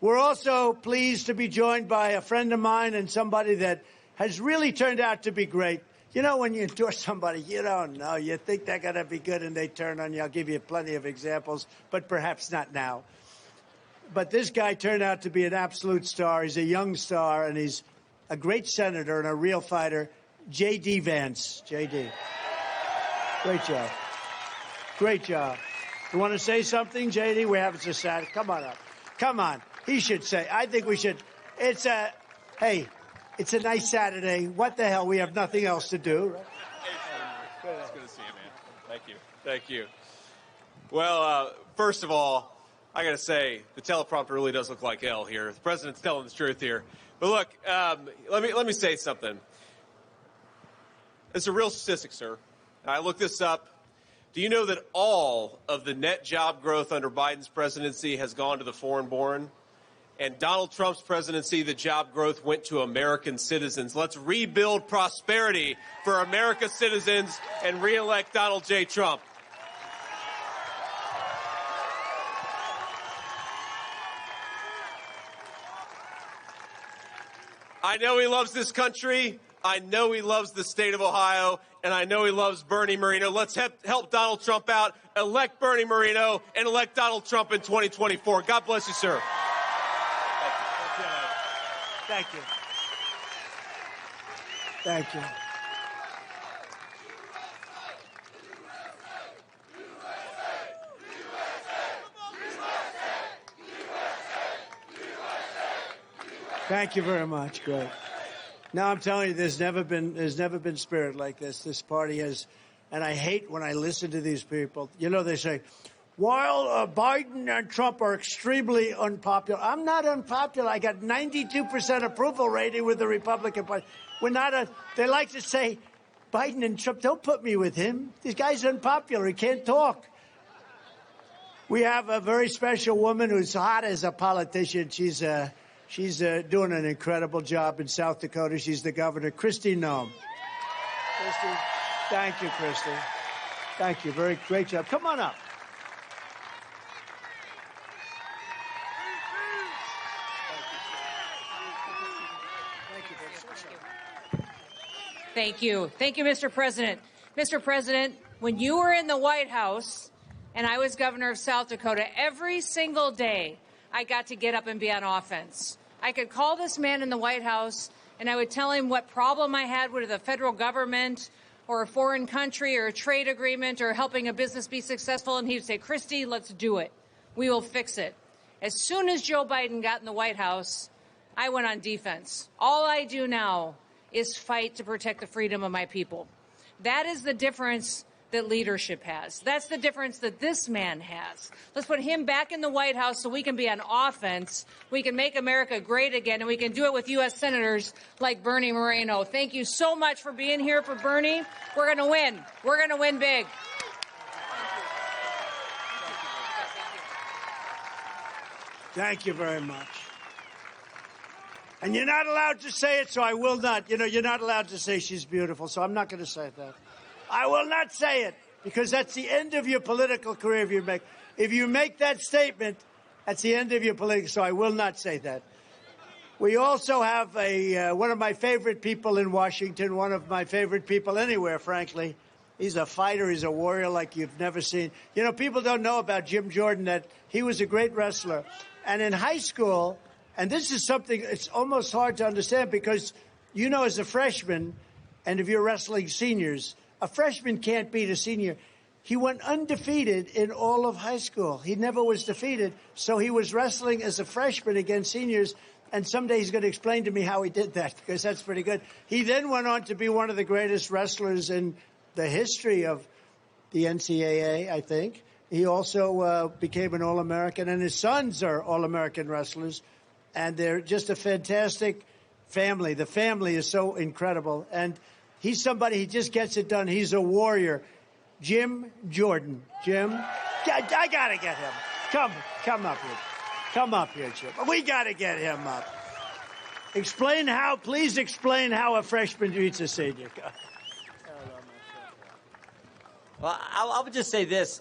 We're also pleased to be joined by a friend of mine and somebody that has really turned out to be great. You know, when you endorse somebody, you don't know. You think they're going to be good, and they turn on you. I'll give you plenty of examples, but perhaps not now. But this guy turned out to be an absolute star. He's a young star, and he's a great senator and a real fighter. J.D. Vance. J.D. Great job. Great job. You want to say something, J.D.? We haven't decided. Come on up. Come on. He should say. I think we should. It's a nice Saturday. What the hell? We have nothing else to do. Right?
It's good to see you, man. Thank you. Thank you. Well, first of all, I got to say, the teleprompter really does look like hell here. The president's telling the truth here. But look, let me say something. It's a real statistic, sir. I looked this up. Do you know that all of the net job growth under Biden's presidency has gone to the foreign-born? And Donald Trump's presidency, the job growth went to American citizens. Let's rebuild prosperity for America's citizens and reelect Donald J. Trump. I know he loves this country. I know he loves the state of Ohio, and I know he loves Bernie Moreno. Let's help Donald Trump out, elect Bernie Moreno, and elect Donald Trump in 2024. God bless you, sir.
Thank you. Thank you. Thank you very much. Great. Now I'm telling you, there's never been spirit like this. This party has, and I hate when I listen to these people. You know, they say, while Biden and Trump are extremely unpopular, I'm not unpopular. I got 92% approval rating with the Republican Party. They like to say, Biden and Trump, don't put me with him. This guy's unpopular. He can't talk. We have a very special woman who's hot as a politician. She's doing an incredible job in South Dakota. She's the governor, Kristi Noem. Kristi, thank you, Kristi. Thank you. Very great job. Come on up.
Thank you. Thank you, Mr. President. Mr. President, when you were in the White House and I was governor of South Dakota, every single day I got to get up and be on offense. I could call this man in the White House and I would tell him what problem I had with the federal government or a foreign country or a trade agreement or helping a business be successful, and he would say, Kristi, let's do it. We will fix it. As soon as Joe Biden got in the White House, I went on defense. All I do now is fight to protect the freedom of my people. That is the difference that leadership has. That's the difference that this man has. Let's put him back in the White House so we can be on offense. We can make America great again, and we can do it with U.S. senators like Bernie Moreno. Thank you so much for being here for Bernie. We're going to win. We're going to win big.
Thank you very much. And you're not allowed to say it, so I will not. You know, you're not allowed to say she's beautiful, so I'm not going to say that. I will not say it, because that's the end of your political career if you make that statement. That's the end of your political, so I will not say that. We also have one of my favorite people in Washington, one of my favorite people anywhere, frankly. He's a fighter. He's a warrior like you've never seen. You know, people don't know about Jim Jordan, that he was a great wrestler. And in high school, and this is something it's almost hard to understand because, you know, as a freshman, and if you're wrestling seniors, a freshman can't beat a senior. He went undefeated in all of high school. He never was defeated. So he was wrestling as a freshman against seniors. And someday he's going to explain to me how he did that, because that's pretty good. He then went on to be one of the greatest wrestlers in the history of the NCAA, I think. He also became an All-American, and his sons are All-American wrestlers. And they're just a fantastic family. The family is so incredible. And he's somebody, he just gets it done. He's a warrior. Jim Jordan. Jim, I got to get him. Come up here. Come up here, Jim. We got to get him up. Please explain how a freshman beats a senior.
Well, I would just say this.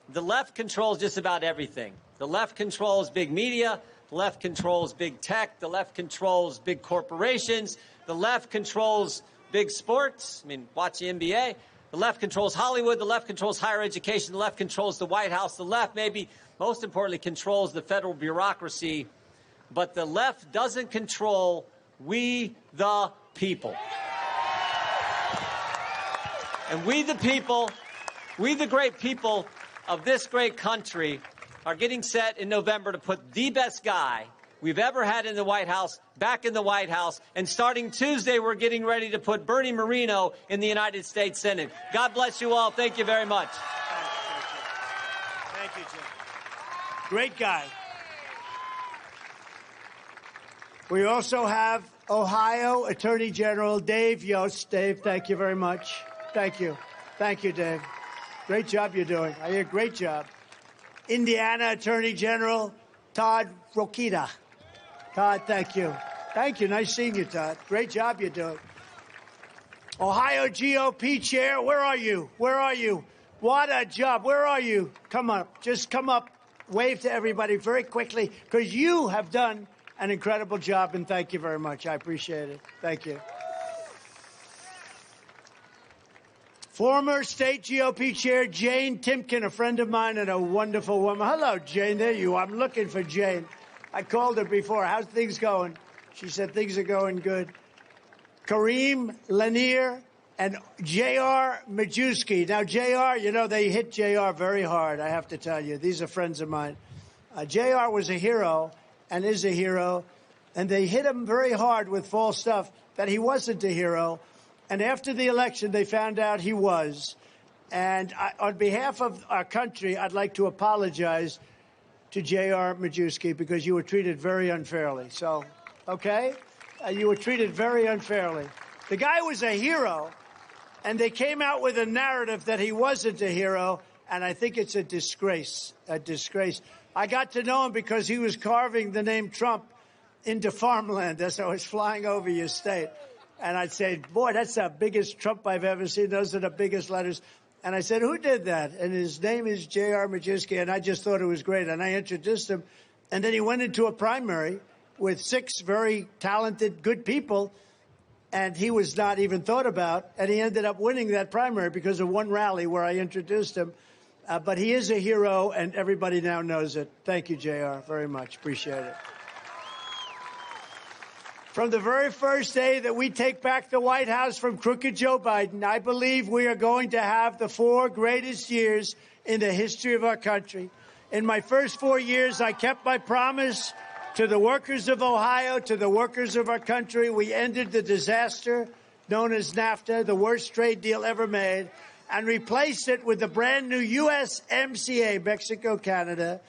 The left controls just about everything. The left controls big media. The left controls big tech. The left controls big corporations. The left controls big sports. I mean, watch the NBA. The left controls Hollywood. The left controls higher education. The left controls the White House. The left, maybe most importantly, controls the federal bureaucracy. But the left doesn't control we the people. And we the people, we the great people of this great country are getting set in November to put the best guy we've ever had in the White House back in the White House. And starting Tuesday, we're getting ready to put Bernie Moreno in the United States Senate. God bless you all. Thank you very much.
Thank you, Jim. Great guy. We also have Ohio Attorney General Dave Yost. Dave, thank you very much. Thank you. Thank you, Dave. Great job you're doing. I hear great job. Indiana Attorney General Todd Rokita. Todd, thank you. Thank you. Nice seeing you, Todd. Great job you're doing. Ohio GOP Chair, where are you? Where are you? What a job. Where are you? Come up. Just come up. Wave to everybody very quickly, because you have done an incredible job, and thank you very much. I appreciate it. Thank you. Former state GOP chair Jane Timken, a friend of mine and a wonderful woman. Hello, Jane. There you are. I'm looking for Jane. I called her before. How's things going? She said things are going good. Kareem Lanier and J.R. Majewski. Now, J.R., you know, they hit J.R. very hard, I have to tell you. These are friends of mine. J.R. was a hero and is a hero, and they hit him very hard with false stuff that he wasn't a hero. And after the election, they found out he was. And on behalf of our country, I'd like to apologize to J.R. Majewski, because you were treated very unfairly. So, okay? You were treated very unfairly. The guy was a hero. And they came out with a narrative that he wasn't a hero, and I think it's a disgrace, a disgrace. I got to know him because he was carving the name Trump into farmland as I was flying over your state. And I'd say, boy, that's the biggest Trump I've ever seen. Those are the biggest letters. And I said, who did that? And his name is J.R. Majewski, and I just thought it was great. And I introduced him. And then he went into a primary with 6 very talented, good people, and he was not even thought about, and he ended up winning that primary because of one rally where I introduced him. But he is a hero, and everybody now knows it. Thank you, JR, very much. Appreciate it. From the very first day that we take back the White House from crooked Joe Biden, I believe we are going to have the 4 greatest years in the history of our country. In my first 4 years, I kept my promise to the workers of Ohio, to the workers of our country. We ended the disaster known as NAFTA, the worst trade deal ever made, and replaced it with the brand new USMCA, Mexico-Canada.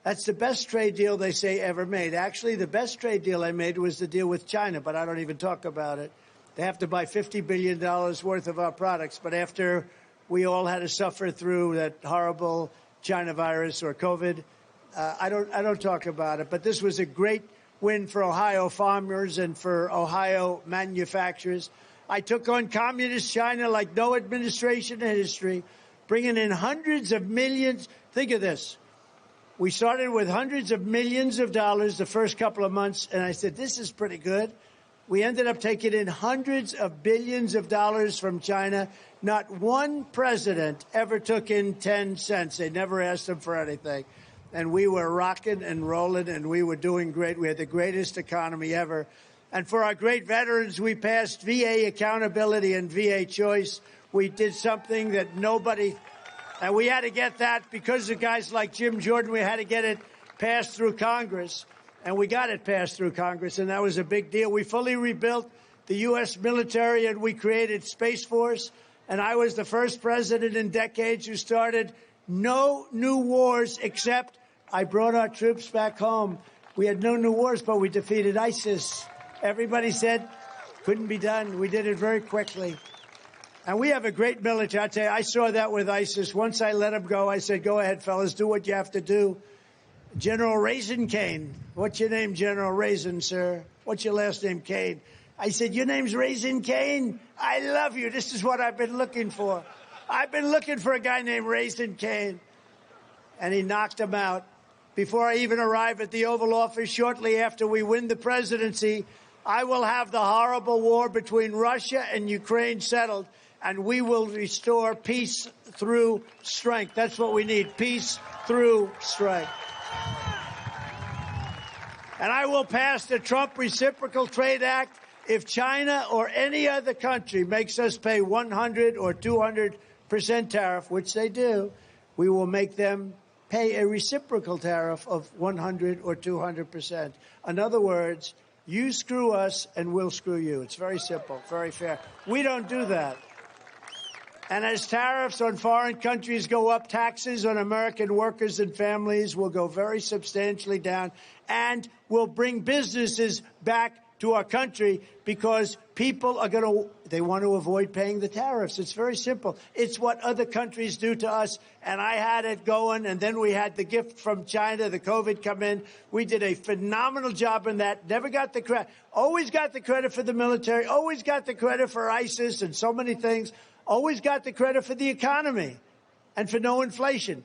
That's the best trade deal they say ever made. Actually, the best trade deal I made was the deal with China, but I don't even talk about it. They have to buy $50 billion worth of our products. But after we all had to suffer through that horrible China virus or COVID, I don't talk about it. But this was a great win for Ohio farmers and for Ohio manufacturers. I took on communist China like no administration in history, bringing in hundreds of millions. Think of this. We started with hundreds of millions of dollars the first couple of months, and I said, this is pretty good. We ended up taking in hundreds of billions of dollars from China. Not one president ever took in 10 cents. They never asked them for anything. And we were rocking and rolling, and we were doing great. We had the greatest economy ever. And for our great veterans, we passed VA accountability and VA choice. We did something that nobody, and we had to get that because of guys like Jim Jordan. We had to get it passed through Congress, and we got it passed through Congress, and that was a big deal. We fully rebuilt the U.S. military, and we created Space Force, and I was the first president in decades who started no new wars except I brought our troops back home. We had no new wars, but we defeated ISIS. Everybody said couldn't be done. We did it very quickly. And we have a great military. I tell you, I saw that with ISIS. Once I let them go, I said, go ahead, fellas, do what you have to do. General Raisin Kane. What's your name, General Raisin, sir? What's your last name, Kane? I said, your name's Raisin Kane? I love you. This is what I've been looking for. I've been looking for a guy named Raisin Kane. And he knocked him out. Before I even arrive at the Oval Office, shortly after we win the presidency, I will have the horrible war between Russia and Ukraine settled, and we will restore peace through strength. That's what we need, peace through strength. And I will pass the Trump Reciprocal Trade Act if China or any other country makes us pay 100 or 200% tariff, which they do. We will make them pay a reciprocal tariff of 100 or 200%. In other words, you screw us and we'll screw you. It's very simple, very fair. We don't do that. And as tariffs on foreign countries go up, taxes on American workers and families will go very substantially down, and will bring businesses back to our country because people are they want to avoid paying the tariffs. It's very simple. It's what other countries do to us. And I had it going, and then we had the gift from China, the COVID come in. We did a phenomenal job in that. Never got the credit. Always got the credit for the military. Always got the credit for ISIS and so many things. Always got the credit for the economy and for no inflation.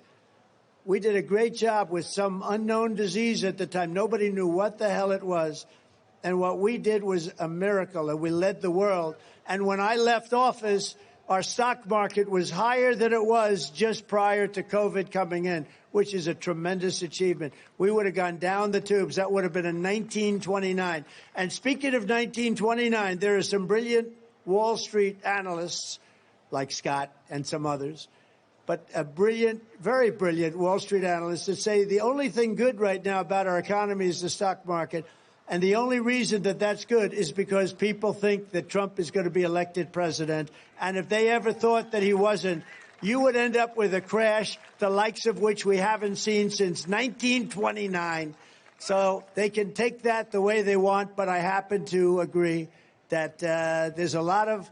We did a great job with some unknown disease at the time. Nobody knew what the hell it was. And what we did was a miracle, and we led the world. And when I left office, our stock market was higher than it was just prior to COVID coming in, which is a tremendous achievement. We would have gone down the tubes. That would have been in 1929. And speaking of 1929, there are some brilliant Wall Street analysts like Scott and some others, but a brilliant, very brilliant Wall Street analyst that say the only thing good right now about our economy is the stock market. And the only reason that that's good is because people think that Trump is going to be elected president. And if they ever thought that he wasn't, you would end up with a crash, the likes of which we haven't seen since 1929. So they can take that the way they want. But I happen to agree that there's a lot of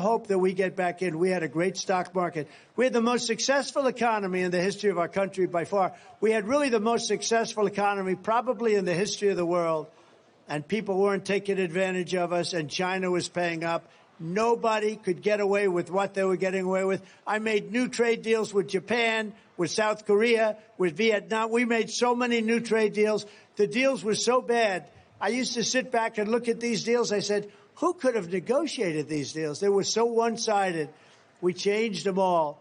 hope that we get back in. We had a great stock market. We had the most successful economy in the history of our country by far. We had really the most successful economy probably in the history of the world. And people weren't taking advantage of us, and China was paying up. Nobody could get away with what they were getting away with. I made new trade deals with Japan, with South Korea, with Vietnam. We made so many new trade deals. The deals were so bad. I used to sit back and look at these deals. I said, who could have negotiated these deals? They were so one-sided. We changed them all.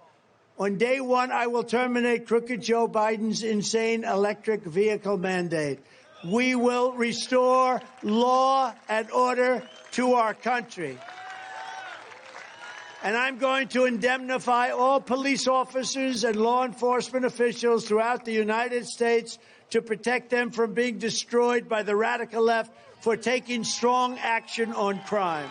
On day one, I will terminate crooked Joe Biden's insane electric vehicle mandate. We will restore law and order to our country. And I'm going to indemnify all police officers and law enforcement officials throughout the United States to protect them from being destroyed by the radical left for taking strong action on crime.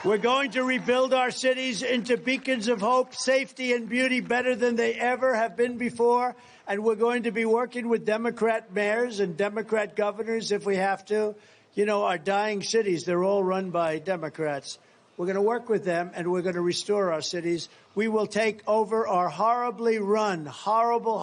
We're going to rebuild our cities into beacons of hope, safety, and beauty better than they ever have been before. And we're going to be working with Democrat mayors and Democrat governors if we have to. You know, our dying cities, they're all run by Democrats. We're going to work with them, and we're going to restore our cities. We will take over our horribly run, horrible,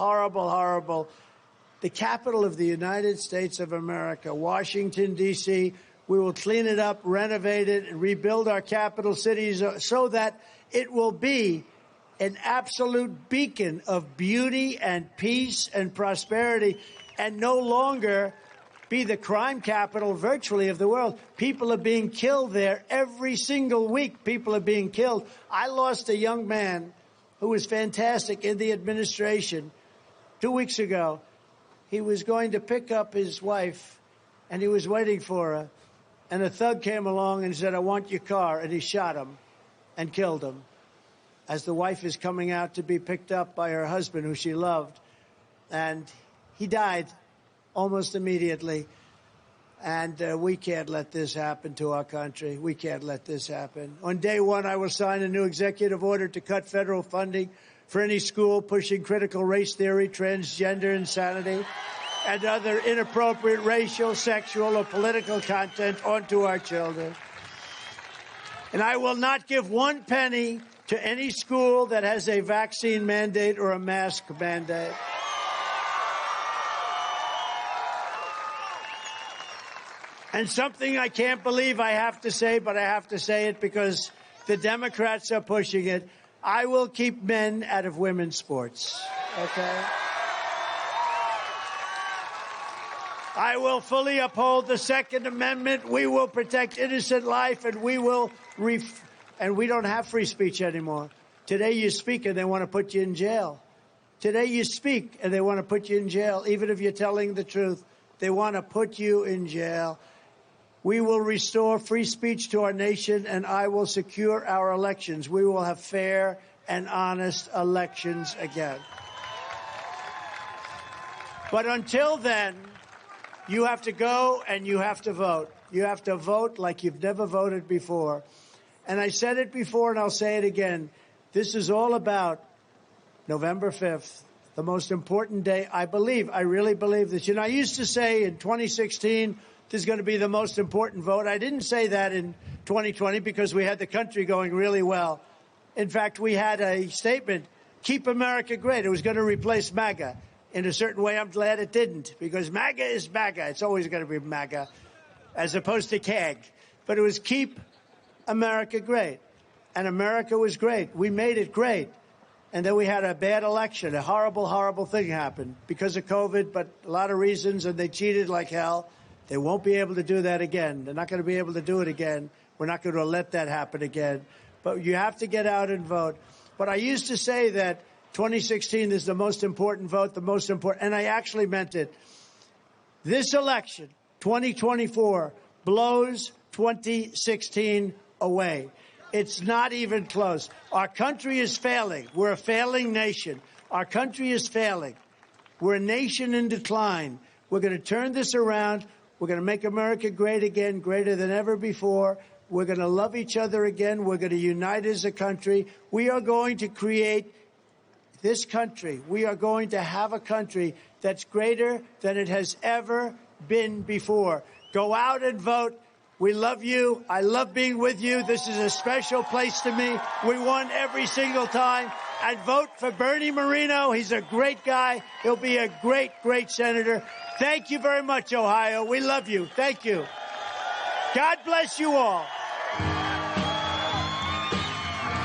the capital of the United States of America, Washington, D.C. We will clean it up, renovate it, and rebuild our capital cities so that it will be an absolute beacon of beauty and peace and prosperity, and no longer be the crime capital virtually of the world. People are being killed there every single week. People are being killed. I lost a young man who was fantastic in the administration 2 weeks ago. He was going to pick up his wife, and he was waiting for her. And a thug came along and said, "I want your car." And he shot him and killed him as the wife is coming out to be picked up by her husband, who she loved. And he died almost immediately. And we can't let this happen to our country. We can't let this happen. On day one, I will sign a new executive order to cut federal funding for any school pushing critical race theory, transgender insanity, and other inappropriate racial, sexual, or political content onto our children. And I will not give one penny to any school that has a vaccine mandate or a mask mandate. And something I can't believe I have to say, but I have to say it because the Democrats are pushing it. I will keep men out of women's sports, okay? I will fully uphold the Second Amendment. We will protect innocent life, and we will and we don't have free speech anymore. Today you speak and they want to put you in jail. Today you speak and they want to put you in jail. Even if you're telling the truth, they want to put you in jail. We will restore free speech to our nation, and I will secure our elections. We will have fair and honest elections again. But until then, you have to go and you have to vote. You have to vote like you've never voted before. And I said it before and I'll say it again. This is all about November 5th, the most important day. I really believe this. You know, I used to say in 2016, this is going to be the most important vote. I didn't say that in 2020 because we had the country going really well. In fact, we had a statement, keep America great. It was going to replace MAGA. In a certain way, I'm glad it didn't, because MAGA is MAGA. It's always going to be MAGA, as opposed to CAG. But it was keep America great. And America was great. We made it great. And then we had a bad election. A horrible, horrible thing happened because of COVID, but a lot of reasons, and they cheated like hell. They won't be able to do that again. They're not going to be able to do it again. We're not going to let that happen again. But you have to get out and vote. But I used to say that 2016 is the most important vote, the most important, and I actually meant it. This election, 2024, blows 2016 away. It's not even close. Our country is failing. We're a failing nation. Our country is failing. We're a nation in decline. We're going to turn this around. We're going to make America great again, greater than ever before. We're going to love each other again. We're going to unite as a country. We are going to create this country. We are going to have a country that's greater than it has ever been before. Go out and vote. We love you. I love being with you. This is a special place to me. We won every single time. And vote for Bernie Moreno. He's a great guy. He'll be a great, great senator. Thank you very much, Ohio. We love you. Thank you. God bless you all.